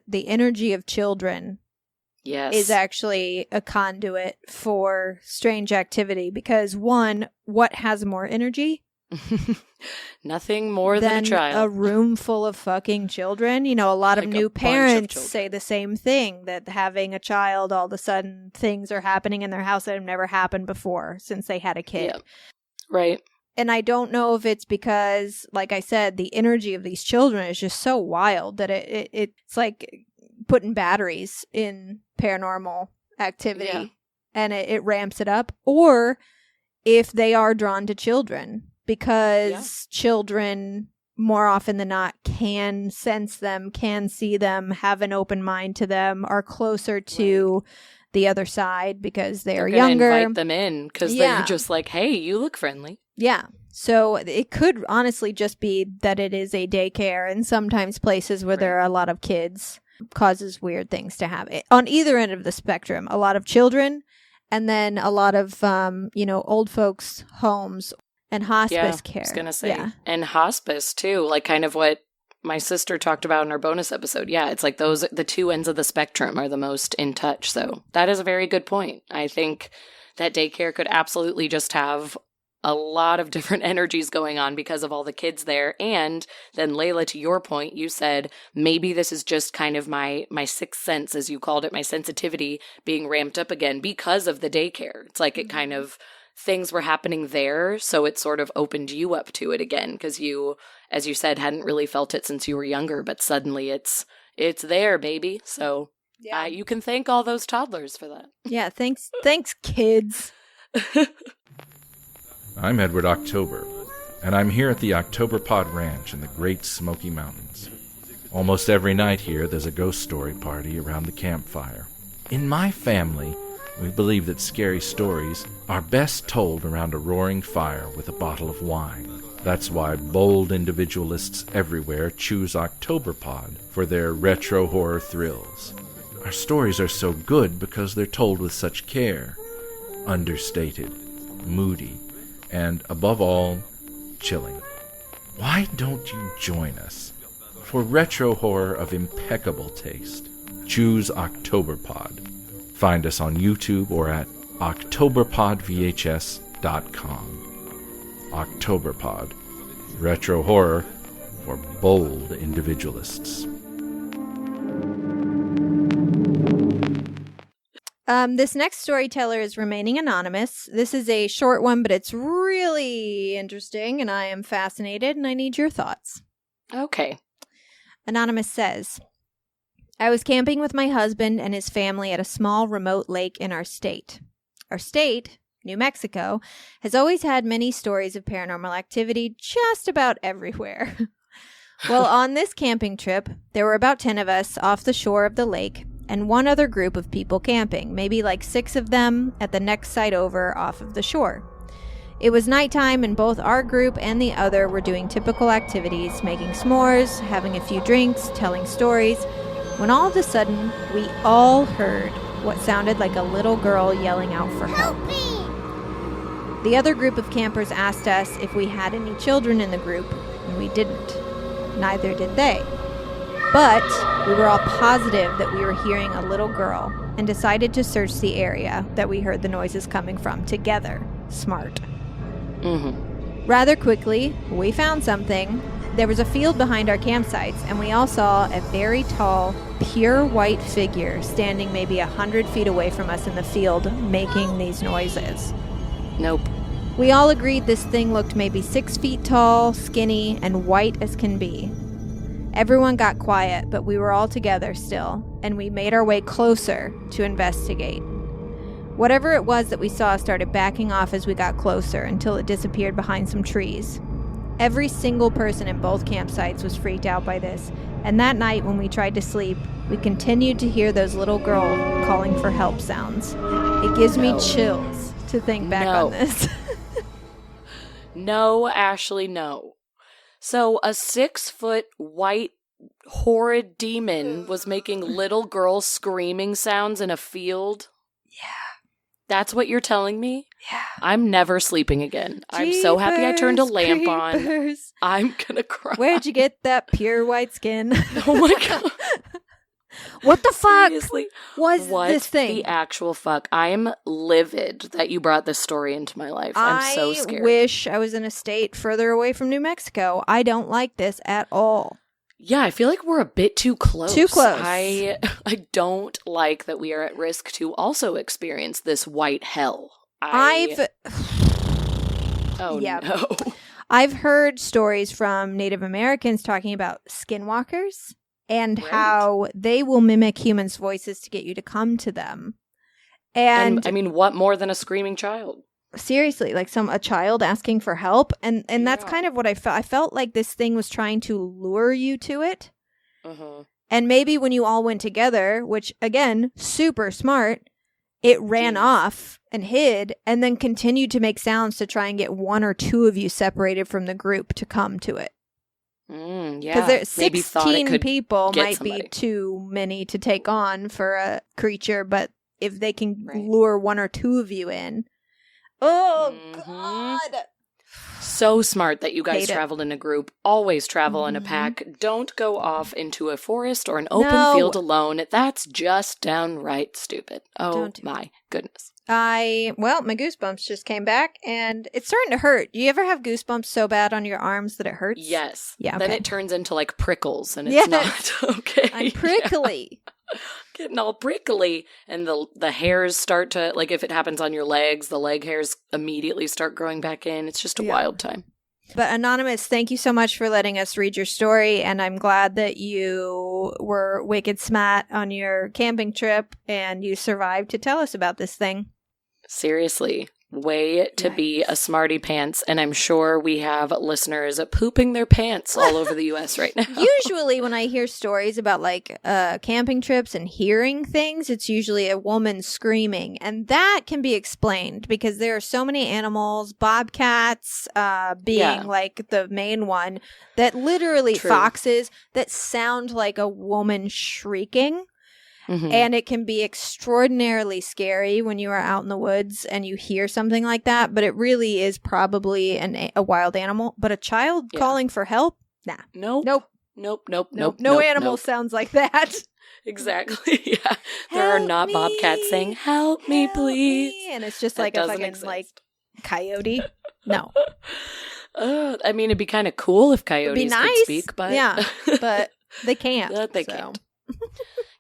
the energy of children is actually a conduit for strange activity because, one, what has more energy? Nothing more than a child. A room full of fucking children. A lot of new parents say the same thing, that having a child, all of a sudden things are happening in their house that have never happened before since they had a kid. Yeah. Right. And I don't know if it's because, like I said, the energy of these children is just so wild that it's like putting batteries in paranormal activity and it ramps it up. Or if they are drawn to children. Because children, more often than not, can sense them, can see them, have an open mind to them, are closer to the other side because they're younger. Invite them in because they're just like, hey, you look friendly. Yeah. So it could honestly just be that it is a daycare, and sometimes places where there are a lot of kids causes weird things to happen. On either end of the spectrum, a lot of children and then a lot of, old folks' homes. And hospice care. I was going to say. Yeah. And hospice, too. Like kind of what my sister talked about in our bonus episode. Yeah, it's like the two ends of the spectrum are the most in touch. So that is a very good point. I think that daycare could absolutely just have a lot of different energies going on because of all the kids there. And then Layla, to your point, you said maybe this is just kind of my sixth sense, as you called it, my sensitivity being ramped up again because of the daycare. It's like it kind of... things were happening there, so it sort of opened you up to it again, because you, as you said, hadn't really felt it since you were younger, but suddenly it's there, baby. So you can thank all those toddlers for that. Yeah, thanks, kids. I'm Edward October, and I'm here at the October Pod Ranch in the Great Smoky Mountains. Almost every night here, there's a ghost story party around the campfire. In my family, we believe that scary stories are best told around a roaring fire with a bottle of wine. That's why bold individualists everywhere choose Octoberpod for their retro horror thrills. Our stories are so good because they're told with such care, understated, moody, and, above all, chilling. Why don't you join us? For retro horror of impeccable taste, choose Octoberpod. Find us on YouTube or at octoberpodvhs.com. Octoberpod. Retro horror for bold individualists. This next storyteller is remaining anonymous. This is a short one, but it's really interesting, and I am fascinated, and I need your thoughts. Okay. Anonymous says, I was camping with my husband and his family at a small remote lake in our state. Our state, New Mexico, has always had many stories of paranormal activity just about everywhere. Well, on this camping trip, there were about 10 of us off the shore of the lake and one other group of people camping, maybe like 6 of them at the next site over off of the shore. It was nighttime and both our group and the other were doing typical activities, making s'mores, having a few drinks, telling stories, when all of a sudden we all heard what sounded like a little girl yelling out for help. The other group of campers asked us if we had any children in the group, and we didn't. Neither did they. But we were all positive that we were hearing a little girl and decided to search the area that we heard the noises coming from together. Smart. Mm-hmm. Rather quickly, we found something. There was a field behind our campsites, and we all saw a very tall, pure white figure standing maybe 100 feet away from us in the field, making these noises. Nope. We all agreed this thing looked maybe 6 feet tall, skinny, and white as can be. Everyone got quiet, but we were all together still, and we made our way closer to investigate. Whatever it was that we saw started backing off as we got closer until it disappeared behind some trees. Every single person in both campsites was freaked out by this, and that night when we tried to sleep, we continued to hear those little girl calling for help sounds. It gives me chills to think back on this. No, Ashley, no. So a 6-foot white horrid demon was making little girls screaming sounds in a field? Yeah. That's what you're telling me? Yeah. I'm never sleeping again. I'm so happy I turned a lamp on. I'm gonna cry. Where'd you get that pure white skin? Oh my God. What the fuck Seriously, was what this thing? the actual fuck? I'm livid that you brought this story into my life. I'm so scared. I wish I was in a state further away from New Mexico. I don't like this at all. Yeah, I feel like we're a bit too close. Too close. I don't like that we are at risk to also experience this white hell. Oh, yeah. no. I've heard stories from Native Americans talking about skinwalkers and how they will mimic humans' voices to get you to come to them. And I mean, what more than a screaming child? Seriously, like a child asking for help. And that's kind of what I felt. I felt like this thing was trying to lure you to it. Uh-huh. And maybe when you all went together, which, again, super smart, it ran off and hid and then continued to make sounds to try and get 1 or 2 of you separated from the group to come to it. Yeah. Because 16 it people might somebody. be too many to take on for a creature, but if they can lure 1 or 2 of you in. Oh, God. So smart that you guys traveled in a group. Always travel in a pack. Don't go off into a forest or an open field alone. That's just downright stupid. Oh, my goodness. My goosebumps just came back, and it's starting to hurt. Do you ever have goosebumps so bad on your arms that it hurts? Yes. Yeah. Then it turns into like prickles, and it's not okay. I'm prickly. Yeah. Getting all prickly, and the hairs start to, like, if it happens on your legs, the leg hairs immediately start growing back in. It's just a wild time. But Anonymous, thank you so much for letting us read your story, and I'm glad that you were wicked smart on your camping trip, and you survived to tell us about this thing. Seriously, way to be a smarty pants, and I'm sure we have listeners pooping their pants all over the U.S. right now. Usually when I hear stories about like camping trips and hearing things, it's usually a woman screaming, and that can be explained because there are so many animals, bobcats being like the main one, that literally foxes that sound like a woman shrieking. Mm-hmm. And it can be extraordinarily scary when you are out in the woods and you hear something like that, but it really is probably a wild animal. But a child calling for help? Nah. Nope. No animal sounds like that. Exactly. Yeah. There are not bobcats saying, help me, please. And it's just like a fucking like coyote. No. I mean, it'd be kind of cool if coyotes could speak, but... Yeah, but they can't. They can't.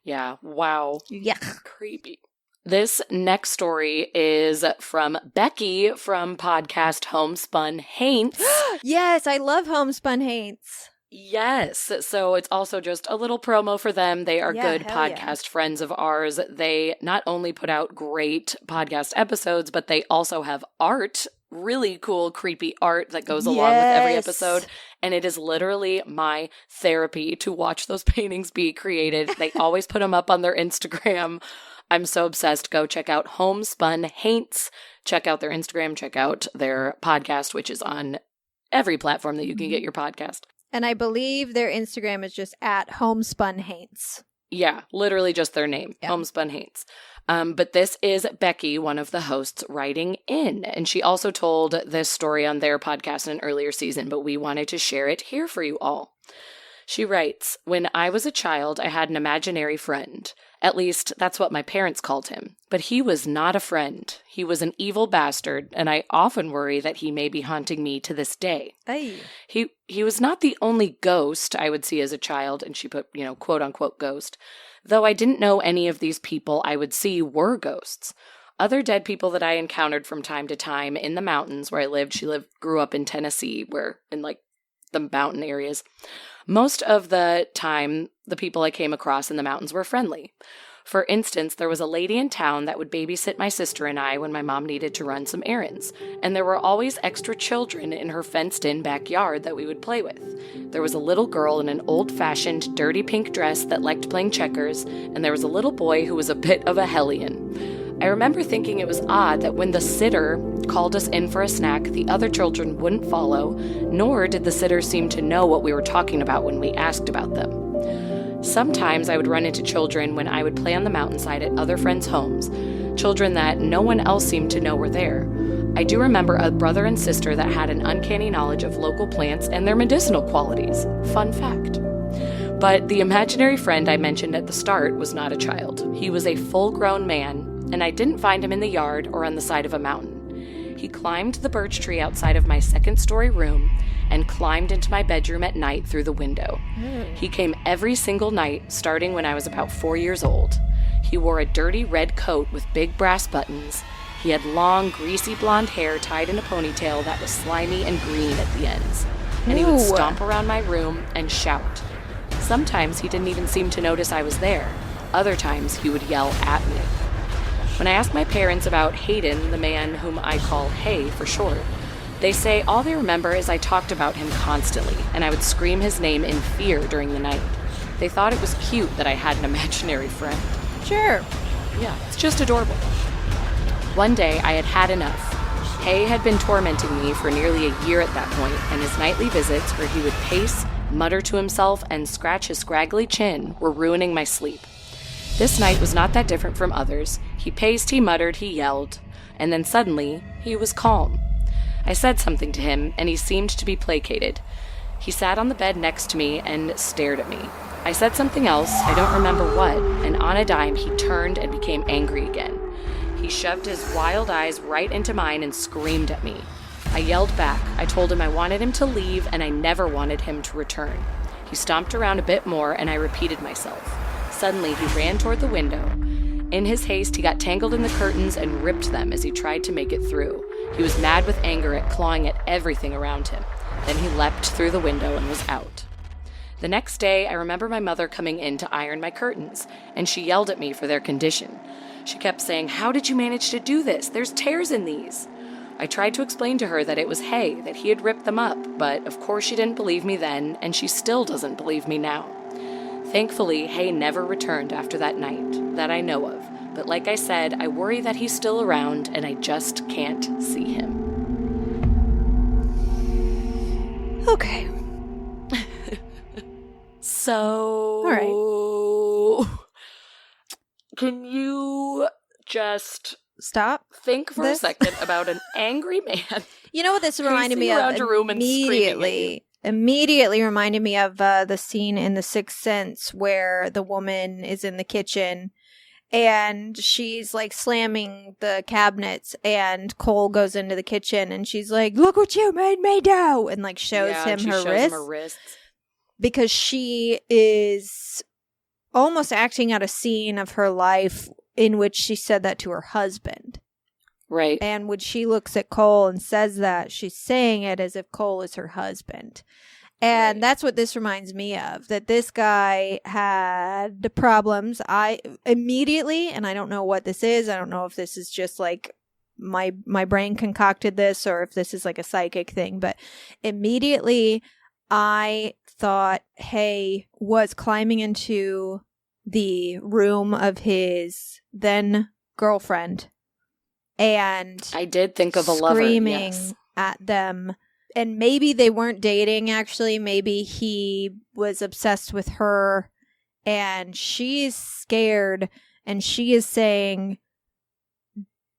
Yeah, wow. Yeah. Creepy. This next story is from Becky from podcast Homespun Haints. Yes, I love Homespun Haints. Yes. So it's also just a little promo for them. They are good podcast friends of ours. They not only put out great podcast episodes, but they also have art, really cool, creepy art that goes along with every episode. And it is literally my therapy to watch those paintings be created. They always put them up on their Instagram. I'm so obsessed. Go check out Homespun Haints. Check out their Instagram. Check out their podcast, which is on every platform that you can get your podcast. And I believe their Instagram is just at Homespun Haints. Yeah, literally just their name, Homespun Haints. But this is Becky, one of the hosts, writing in. And she also told this story on their podcast in an earlier season, but we wanted to share it here for you all. She writes, "When I was a child, I had an imaginary friend. At least, that's what my parents called him. But he was not a friend. He was an evil bastard, and I often worry that he may be haunting me to this day. Hey. He was not the only ghost I would see as a child," and she put, quote-unquote ghost, "though I didn't know any of these people I would see were ghosts. Other dead people that I encountered from time to time in the mountains where I lived," grew up in Tennessee, where in the mountain areas. "Most of the time, the people I came across in the mountains were friendly. For instance, there was a lady in town that would babysit my sister and I when my mom needed to run some errands, and there were always extra children in her fenced-in backyard that we would play with. There was a little girl in an old-fashioned, dirty pink dress that liked playing checkers, and there was a little boy who was a bit of a hellion. I remember thinking it was odd that when the sitter called us in for a snack, the other children wouldn't follow, nor did the sitter seem to know what we were talking about when we asked about them. Sometimes I would run into children when I would play on the mountainside at other friends' homes, children that no one else seemed to know were there. I do remember a brother and sister that had an uncanny knowledge of local plants and their medicinal qualities. Fun fact. But the imaginary friend I mentioned at the start was not a child. He was a full-grown man, and I didn't find him in the yard or on the side of a mountain. He climbed the birch tree outside of my second-story room and climbed into my bedroom at night through the window. He came every single night, starting when I was about 4 years old. He wore a dirty red coat with big brass buttons. He had long, greasy blonde hair tied in a ponytail that was slimy and green at the ends. And he would stomp around my room and shout. Sometimes he didn't even seem to notice I was there. Other times he would yell at me. When I asked my parents about Hayden, the man whom I call Hay for short, they say all they remember is I talked about him constantly, and I would scream his name in fear during the night. They thought it was cute that I had an imaginary friend. Sure. Yeah, it's just adorable. One day, I had had enough. Hay had been tormenting me for nearly a year at that point, and his nightly visits, where he would pace, mutter to himself, and scratch his scraggly chin, were ruining my sleep. This night was not that different from others. He paced, he muttered, he yelled, and then suddenly, he was calm. I said something to him, and he seemed to be placated. He sat on the bed next to me and stared at me. I said something else, I don't remember what, and on a dime he turned and became angry again. He shoved his wild eyes right into mine and screamed at me. I yelled back. I told him I wanted him to leave, and I never wanted him to return. He stomped around a bit more, and I repeated myself. Suddenly, he ran toward the window. In his haste, he got tangled in the curtains and ripped them as he tried to make it through. He was mad with anger at clawing at everything around him. Then he leapt through the window and was out. The next day, I remember my mother coming in to iron my curtains, and she yelled at me for their condition. She kept saying, "How did you manage to do this? There's tears in these." I tried to explain to her that it was Hay, that he had ripped them up, but of course she didn't believe me then, and she still doesn't believe me now. Thankfully, Hay never returned after that night, that I know of. But like I said, I worry that he's still around and I just can't see him. Okay. So... All right. Can you just... Stop. Think for a second about an angry man. You know what this reminded me of? Your room immediately reminded me of the scene in The Sixth Sense where the woman is in the kitchen and she's like slamming the cabinets and Cole goes into the kitchen and she's like, "Look what you made me do," and like shows him her wrists. Because she is almost acting out a scene of her life in which she said that to her husband. Right. And when she looks at Cole and says that, she's saying it as if Cole is her husband. And that's what this reminds me of, that this guy had problems. I immediately, and I don't know what this is, I don't know if this is just like my brain concocted this or if this is like a psychic thing, but immediately I thought Hay was climbing into the room of his then girlfriend and I did think of a lover, screaming yes, at them. And maybe they weren't dating, actually. Maybe he was obsessed with her and she's scared and she is saying,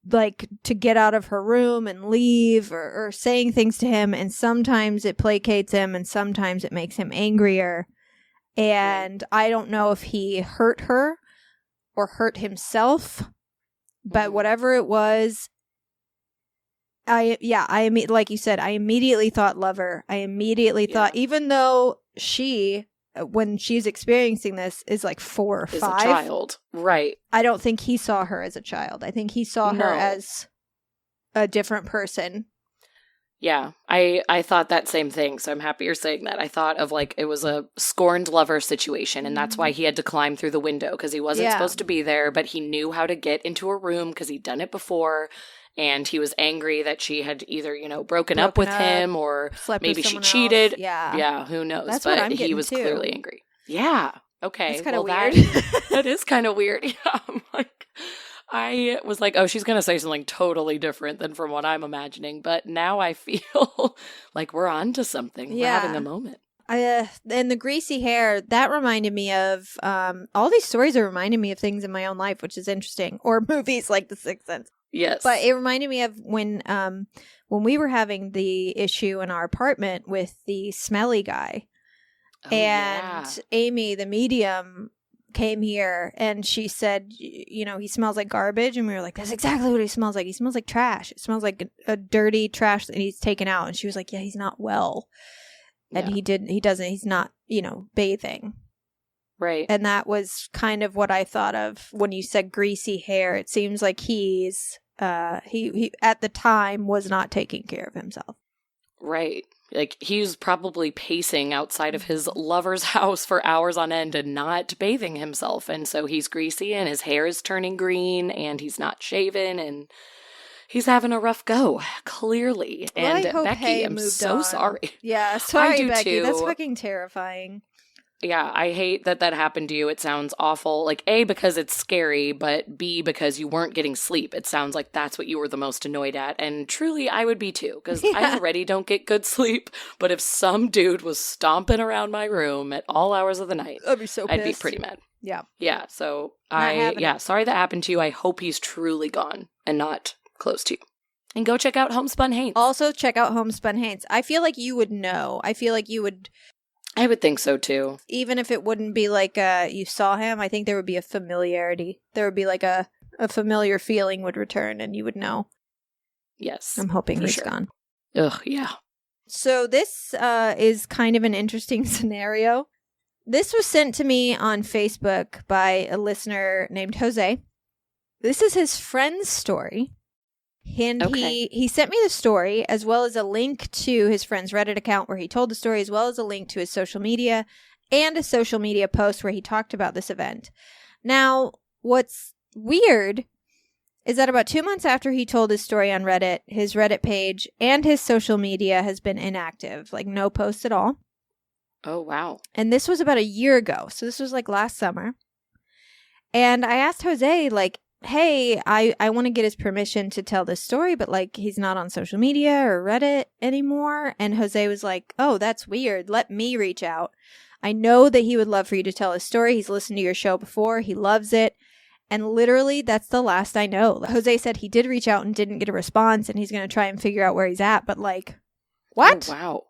like, to get out of her room and leave or saying things to him. And sometimes it placates him and sometimes it makes him angrier. And I don't know if he hurt her or hurt himself, but whatever it was, like you said, I immediately thought lover. I immediately thought, even though she, when she's experiencing this, is like 4 or 5. Is a child. Right. I don't think he saw her as a child. I think he saw her as a different person. Yeah, I thought that same thing, so I'm happy you're saying that. I thought of, like, it was a scorned lover situation, and that's why he had to climb through the window, because he wasn't supposed to be there, but he knew how to get into a room because he'd done it before, and he was angry that she had either, broken up with him, or maybe she cheated. Else. Yeah, who knows? That's but what I'm he was too. Clearly angry. Yeah, okay. It's kind of well, weird. That is kind of weird. Yeah, I'm like... I was like, oh, she's going to say something totally different than from what I'm imagining. But now I feel like we're on to something. Yeah. We're having a moment. And the greasy hair, that reminded me of, all these stories are reminding me of things in my own life, which is interesting. Or movies like The Sixth Sense. Yes. But it reminded me of when we were having the issue in our apartment with the smelly guy. Oh, and Amy, the medium, came here and she said, he smells like garbage, and we were like, that's exactly what he smells like. He smells like trash. It smells like a dirty trash that he's taken out. And she was like, yeah, he's not well. And he's not, bathing. Right. And that was kind of what I thought of when you said greasy hair. It seems like he's he at the time was not taking care of himself. Right. Like, he was probably pacing outside of his lover's house for hours on end and not bathing himself. And so he's greasy and his hair is turning green and he's not shaven and he's having a rough go, clearly. Well, and I hope Becky, I'm so sorry. Yeah, sorry, I do Becky. too. That's fucking terrifying. Yeah, I hate that happened to you. It sounds awful. Like, A, because it's scary, but B, because you weren't getting sleep. It sounds like that's what you were the most annoyed at. And truly, I would be too, because I already don't get good sleep. But if some dude was stomping around my room at all hours of the night, I'd be so pissed. I'd be pretty mad. Yeah. Yeah, so it. sorry that happened to you. I hope he's truly gone and not close to you. And go check out Homespun Haints. Also, check out Homespun Haints. I feel like you would know. I feel like you would... I would think so, too. Even if it wouldn't be like you saw him, I think there would be a familiarity. There would be like a familiar feeling would return and you would know. Yes. I'm hoping he's gone. Ugh, yeah. So this is kind of an interesting scenario. This was sent to me on Facebook by a listener named Jose. This is his friend's story. And he sent me the story as well as a link to his friend's Reddit account where he told the story, as well as a link to his social media and a social media post where he talked about this event. Now, what's weird is that about 2 months after he told his story on Reddit, his Reddit page and his social media has been inactive, like no posts at all. Oh, wow. And this was about a year ago. So this was like last summer. And I asked Jose, like, hey, I want to get his permission to tell this story, but like he's not on social media or Reddit anymore. And Jose was like, oh, that's weird. Let me reach out. I know that he would love for you to tell his story. He's listened to your show before. He loves it. And literally, that's the last I know. Jose said he did reach out and didn't get a response, and he's going to try and figure out where he's at. But like, what? Oh, wow.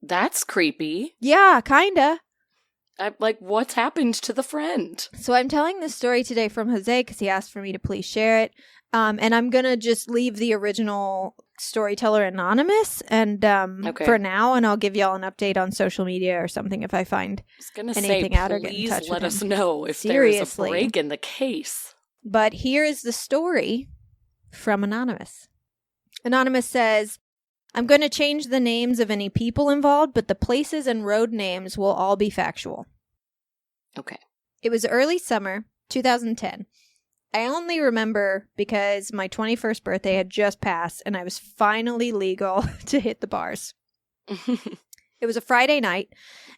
That's creepy. Yeah, kinda. Like, what's happened to the friend? So I'm telling this story today from Jose because he asked for me to please share it. And I'm going to just leave the original storyteller anonymous and for now, and I'll give y'all an update on social media or something if I find anything out or get in touch with him. Please let us know if there is a break in the case. But here is the story from Anonymous. Anonymous says, I'm going to change the names of any people involved, but the places and road names will all be factual. Okay. It was early summer, 2010. I only remember because my 21st birthday had just passed and I was finally legal to hit the bars. It was a Friday night,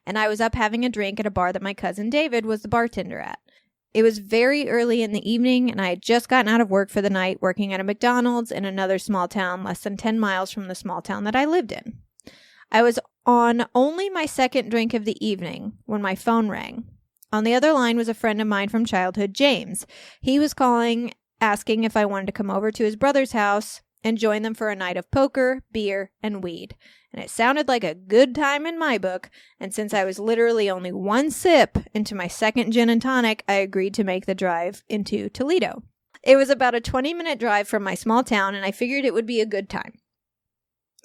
and I was up having a drink at a bar that my cousin David was the bartender at. It was very early in the evening, and I had just gotten out of work for the night, working at a McDonald's in another small town less than 10 miles from the small town that I lived in. I was on only my second drink of the evening when my phone rang. On the other line was a friend of mine from childhood, James. He was calling, asking if I wanted to come over to his brother's house and join them for a night of poker, beer, and weed. And it sounded like a good time in my book, and since I was literally only one sip into my second gin and tonic, I agreed to make the drive into Toledo. It was about a 20-minute drive from my small town, and I figured it would be a good time.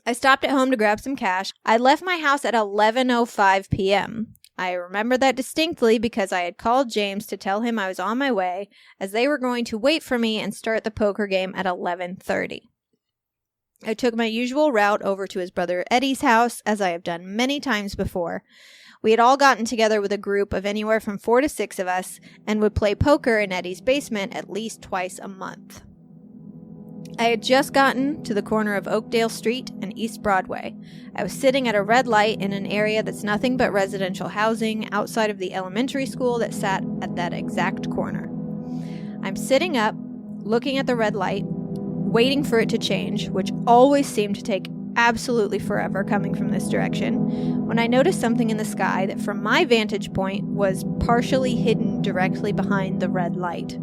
I stopped at home to grab some cash. I left my house at 11:05 p.m. I remember that distinctly because I had called James to tell him I was on my way, as they were going to wait for me and start the poker game at 11:30. I took my usual route over to his brother Eddie's house, as I have done many times before. We had all gotten together with a group of anywhere from 4 to 6 of us and would play poker in Eddie's basement at least twice a month. I had just gotten to the corner of Oakdale Street and East Broadway. I was sitting at a red light in an area that's nothing but residential housing outside of the elementary school that sat at that exact corner. I'm sitting up, looking at the red light, waiting for it to change, which always seemed to take absolutely forever coming from this direction, when I noticed something in the sky that from my vantage point was partially hidden directly behind the red light.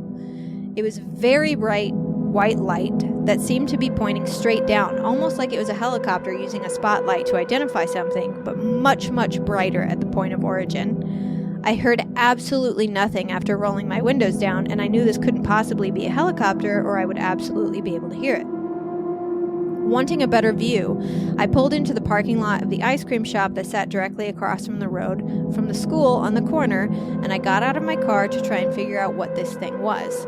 It was very bright white light that seemed to be pointing straight down, almost like it was a helicopter using a spotlight to identify something, but much, much brighter at the point of origin. I heard absolutely nothing after rolling my windows down, and I knew this couldn't possibly be a helicopter or I would absolutely be able to hear it. Wanting a better view, I pulled into the parking lot of the ice cream shop that sat directly across from the road from the school on the corner, and I got out of my car to try and figure out what this thing was.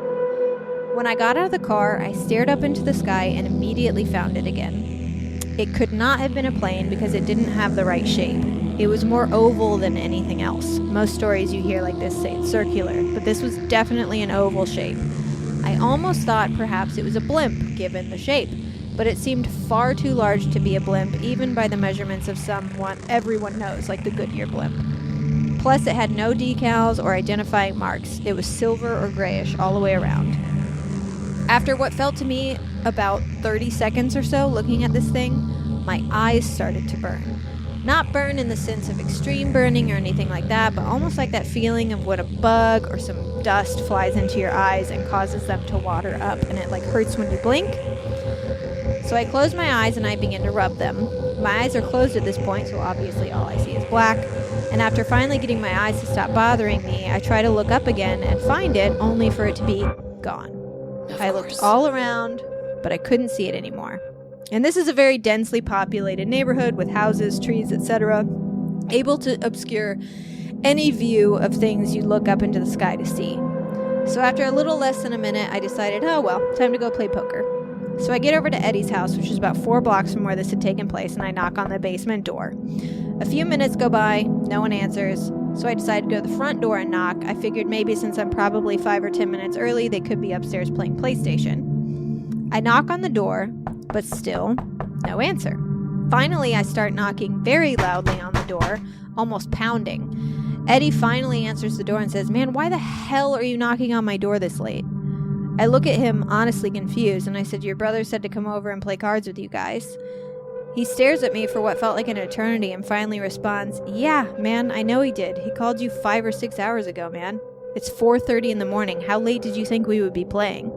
When I got out of the car, I stared up into the sky and immediately found it again. It could not have been a plane because it didn't have the right shape. It was more oval than anything else. Most stories you hear like this say it's circular, but this was definitely an oval shape. I almost thought perhaps it was a blimp, given the shape, but it seemed far too large to be a blimp, even by the measurements of someone everyone knows, like the Goodyear blimp. Plus, it had no decals or identifying marks. It was silver or grayish all the way around. After what felt to me about 30 seconds or so looking at this thing, my eyes started to burn. Not burn in the sense of extreme burning or anything like that, but almost like that feeling of when a bug or some dust flies into your eyes and causes them to water up, and it like hurts when you blink. So I closed my eyes and I began to rub them. My eyes are closed at this point, so obviously all I see is black. And after finally getting my eyes to stop bothering me, I try to look up again and find it, only for it to be gone. I looked all around, but I couldn't see it anymore. And this is a very densely populated neighborhood with houses, trees, etc., able to obscure any view of things you look up into the sky to see. So after a little less than a minute, I decided, oh well, time to go play poker. So I get over to Eddie's house, which is about 4 blocks from where this had taken place, and I knock on the basement door. A few minutes go by, no one answers, so I decide to go to the front door and knock. I figured maybe since I'm probably 5 or 10 minutes early, they could be upstairs playing PlayStation. I knock on the door, but still no answer. Finally, I start knocking very loudly on the door, almost pounding. Eddie finally answers the door and says, "Man, why the hell are you knocking on my door this late?" I look at him honestly confused, and I said, "Your brother said to come over and play cards with you guys." He stares at me for what felt like an eternity and finally responds, "Yeah, man, I know he did. He called you 5 or 6 hours ago, man. It's 4:30 in the morning. How late did you think we would be playing?"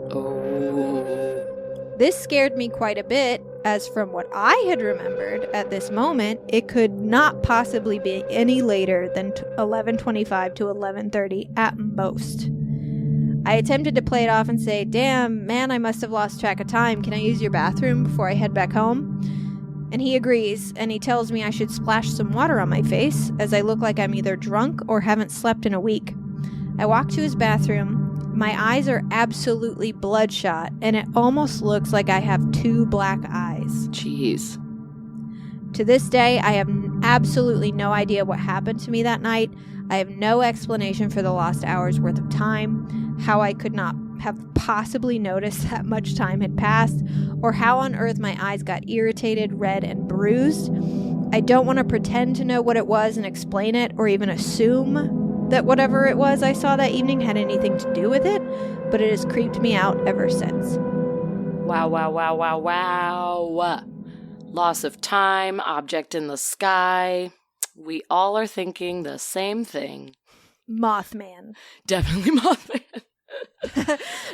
This scared me quite a bit, as from what I had remembered at this moment, it could not possibly be any later than 11:25 to 11:30 at most. I attempted to play it off and say, "Damn, man, I must have lost track of time. Can I use your bathroom before I head back home?" And he agrees, and he tells me I should splash some water on my face, as I look like I'm either drunk or haven't slept in a week. I walk to his bathroom, My eyes are absolutely bloodshot, and it almost looks like I have 2 black eyes. Jeez. To this day, I have absolutely no idea what happened to me that night. I have no explanation for the lost hours worth of time, how I could not have possibly noticed that much time had passed, or how on earth my eyes got irritated, red, and bruised. I don't want to pretend to know what it was and explain it, or even assume that whatever it was I saw that evening had anything to do with it, but it has creeped me out ever since. Wow, wow, wow, wow, wow. Loss of time, object in the sky. We all are thinking the same thing. Mothman. Definitely Mothman.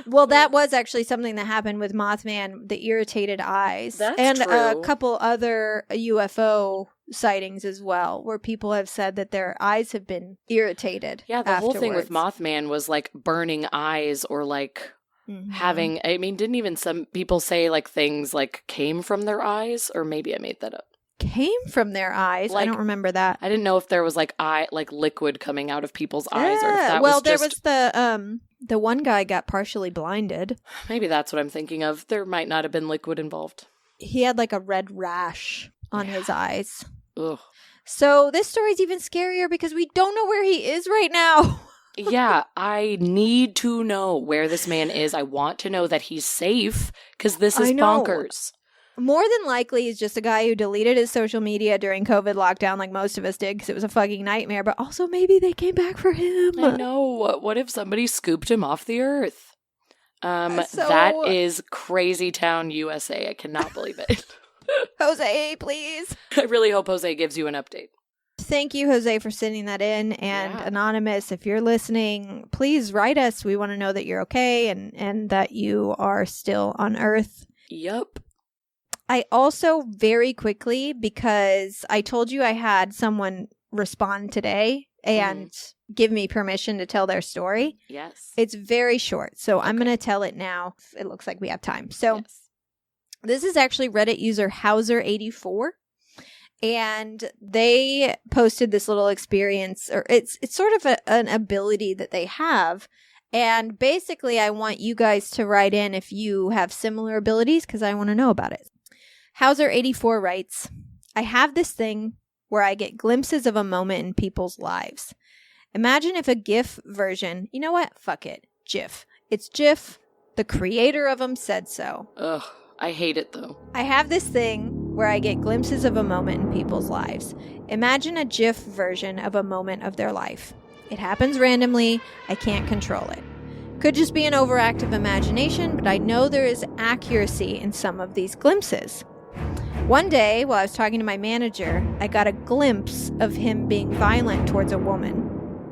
Well, that was actually something that happened with Mothman, the irritated eyes. That's and true. A couple other UFO sightings as well, where people have said that their eyes have been irritated. Yeah, the whole thing with afterwards. Mothman was like burning eyes or like having, I mean, didn't even some people say like things like came from their eyes? Or maybe I made that up. Came from their eyes. Like, I don't remember that. I didn't know if there was like liquid coming out of people's eyes or if that well, was just... there was the one guy got partially blinded. Maybe that's what I'm thinking of. There might not have been liquid involved. He had like a red rash on his eyes. Ugh. So this story's even scarier because we don't know where he is right now. Yeah, I need to know where this man is. I want to know that he's safe because this is I know. bonkers. More than likely, he's just a guy who deleted his social media during COVID lockdown like most of us did because it was a fucking nightmare. But also maybe they came back for him. I know. What if somebody scooped him off the earth? So- That is Crazy Town, USA. I cannot believe it. Jose, please. I really hope Jose gives you an update. Thank you, Jose, for sending that in. And Yeah. Anonymous, if you're listening, please write us. We want to know that you're okay and that you are still on Earth. Yup. I also very quickly, because I told you I had someone respond today and give me permission to tell their story. Yes. It's very short, so I'm Okay. going to tell it now. It looks like we have time. So Yes. this is actually Reddit user Hauser84. And they posted this little experience, or it's sort of an ability that they have. And basically, I want you guys to write in if you have similar abilities, because I want to know about it. Hauser84 writes, I have this thing where I get glimpses of a moment in people's lives. Imagine if a GIF version, you know what? Fuck it. GIF. It's GIF. The creator of them said so. Ugh. I hate it though. I have this thing where I get glimpses of a moment in people's lives. Imagine a GIF version of a moment of their life. It happens randomly. I can't control it. Could just be an overactive imagination, but I know there is accuracy in some of these glimpses. One day, while I was talking to my manager, I got a glimpse of him being violent towards a woman.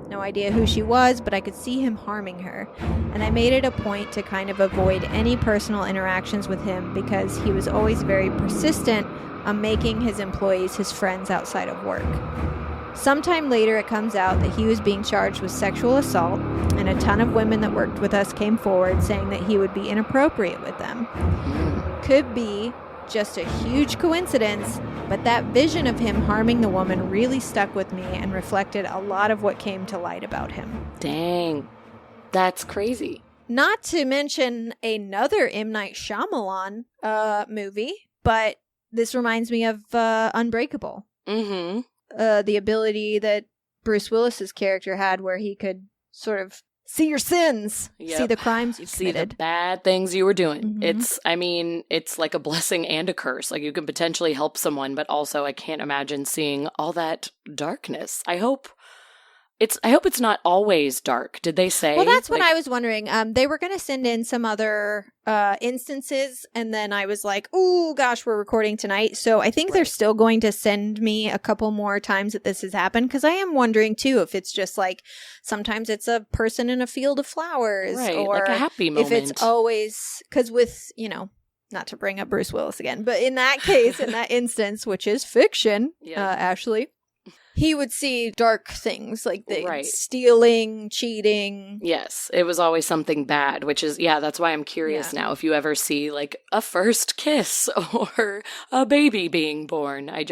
No idea who she was, but I could see him harming her, and I made it a point to kind of avoid any personal interactions with him because he was always very persistent on making his employees his friends outside of work. Sometime later, it comes out that he was being charged with sexual assault, and a ton of women that worked with us came forward saying that he would be inappropriate with them. Could be just a huge coincidence, but that vision of him harming the woman really stuck with me and reflected a lot of what came to light about him. Dang. That's crazy. Not to mention another M. Night Shyamalan movie, but this reminds me of Unbreakable. Mm-hmm. The ability that Bruce Willis's character had where he could sort of see your sins, Yep. see the crimes you See the committed. bad things you were doing. Mhm. It's like a blessing and a curse. Like you can potentially help someone, but also I can't imagine seeing all that darkness. I hope it's not always dark. Did they say? Well, that's what I was wondering. They were going to send in some other instances, and then I was like, "Ooh, gosh, we're recording tonight." So I think they're still going to send me a couple more times that this has happened, because I am wondering too if it's just like sometimes it's a person in a field of flowers, Right, or like a happy moment. if it's always because with not to bring up Bruce Willis again, but in that case, in that instance, which is fiction, Yeah. Ashley. He would see dark things like Right. stealing, cheating. Yes, it was always something bad, which is, that's why I'm curious now if you ever see like a first kiss or a baby being born. I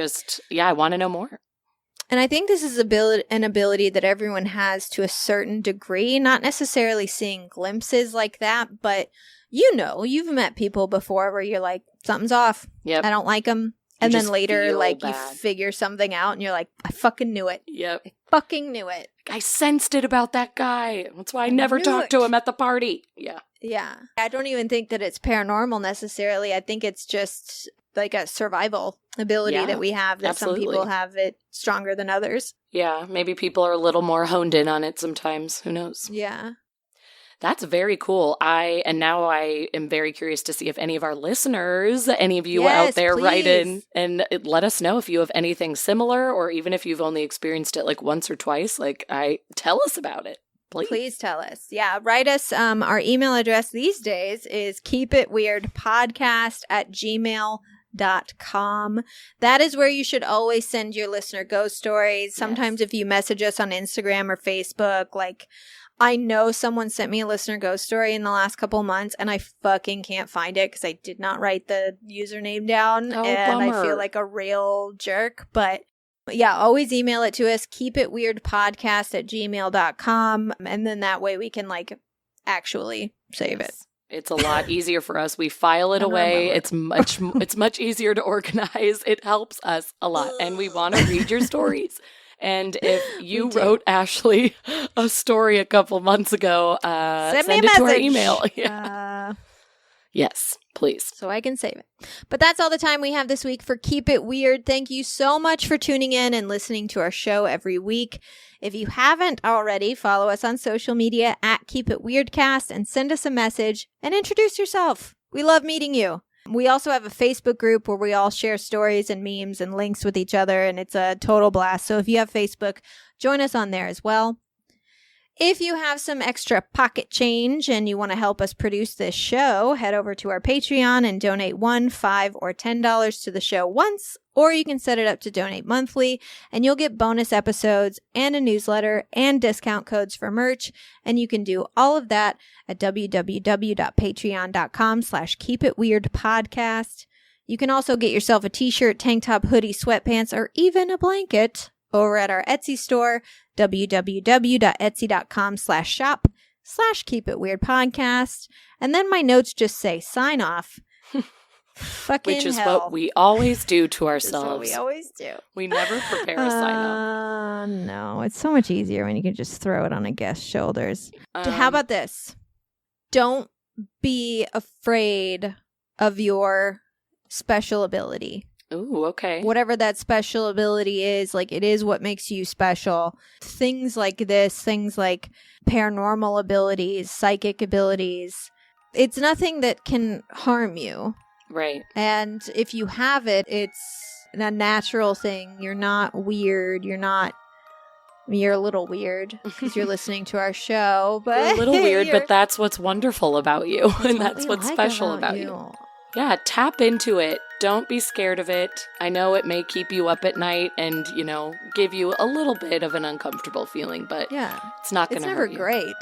want to know more. And I think this is an ability that everyone has to a certain degree, not necessarily seeing glimpses like that, but you've met people before where you're like, something's off. Yep. I don't like them. And then later, like, bad. you figure something out and you're like, I fucking knew it. Yep. I fucking knew it. I sensed it about that guy. That's why I never talked to him at the party. Yeah. Yeah. I don't even think that it's paranormal necessarily. I think it's just like a survival ability that we have, that absolutely. Some people have it stronger than others. Yeah. Maybe people are a little more honed in on it sometimes. Who knows? Yeah. That's very cool. Now I am very curious to see if any of our listeners, any of you out there, please. write in and let us know if you have anything similar, or even if you've only experienced it like once or twice. Tell us about it. Please tell us. Yeah, write us. Our email address these days is keepitweirdpodcast@gmail.com. That is where you should always send your listener ghost stories. Sometimes if you message us on Instagram or Facebook, I know someone sent me a listener ghost story in the last couple months, and I fucking can't find it because I did not write the username down, and bummer. I feel like a real jerk. But yeah, always email it to us, keepitweirdpodcast@gmail.com, and then that way we can actually save it. It's a lot easier for us. We file it away. It's much easier to organize. It helps us a lot, and we want to read your stories. And if you wrote Ashley a story a couple months ago, send it to our email. Yeah. Yes, please. So I can save it. But that's all the time we have this week for Keep It Weird. Thank you so much for tuning in and listening to our show every week. If you haven't already, follow us on social media @KeepItWeirdCast and send us a message and introduce yourself. We love meeting you. We also have a Facebook group where we all share stories and memes and links with each other, and it's a total blast. So if you have Facebook, join us on there as well. If you have some extra pocket change and you want to help us produce this show, head over to our Patreon and donate $1, $5, or $10 to the show once, or you can set it up to donate monthly, and you'll get bonus episodes and a newsletter and discount codes for merch, and you can do all of that at www.patreon.com/keepitweirdpodcast. You can also get yourself a t-shirt, tank top, hoodie, sweatpants, or even a blanket over at our Etsy store, www.etsy.com/shop/keepitweirdpodcast. And then my notes just say sign off. Fucking Which is hell. what we always do to ourselves. That's what we always do. We never prepare a sign off. No, it's so much easier when you can just throw it on a guest's shoulders. How about this? Don't be afraid of your special ability. Ooh, okay. Whatever that special ability is, it is what makes you special. Things like this, things like paranormal abilities, psychic abilities, it's nothing that can harm you. Right. And if you have it, it's a natural thing. You're not weird. You're a little weird because you're listening to our show. But you're a little weird, but that's what's wonderful about you. And that's what's special about you. Yeah, tap into it. Don't be scared of it. I know it may keep you up at night and, give you a little bit of an uncomfortable feeling, but it's not going to hurt you. It's never great.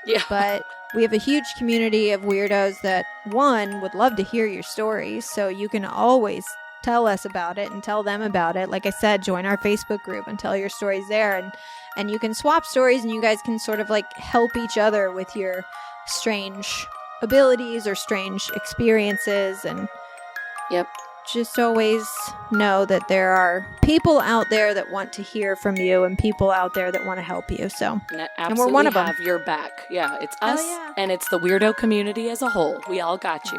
Yeah. But we have a huge community of weirdos that, one, would love to hear your stories, so you can always tell us about it and tell them about it. Like I said, join our Facebook group and tell your stories there, and you can swap stories, and you guys can sort of help each other with your strange abilities or strange experiences. And just always know that there are people out there that want to hear from you and people out there that want to help you. So, and we're one of them. Have your back. Yeah, it's us and it's the weirdo community as a whole. We all got you.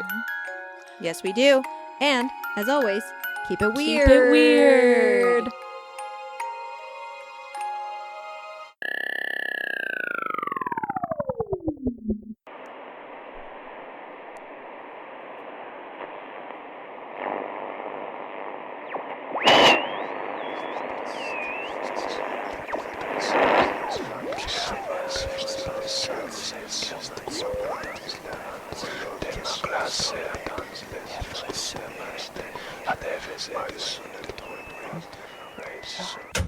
Yes, we do. And as always, keep it weird. Keep it weird. Democracia.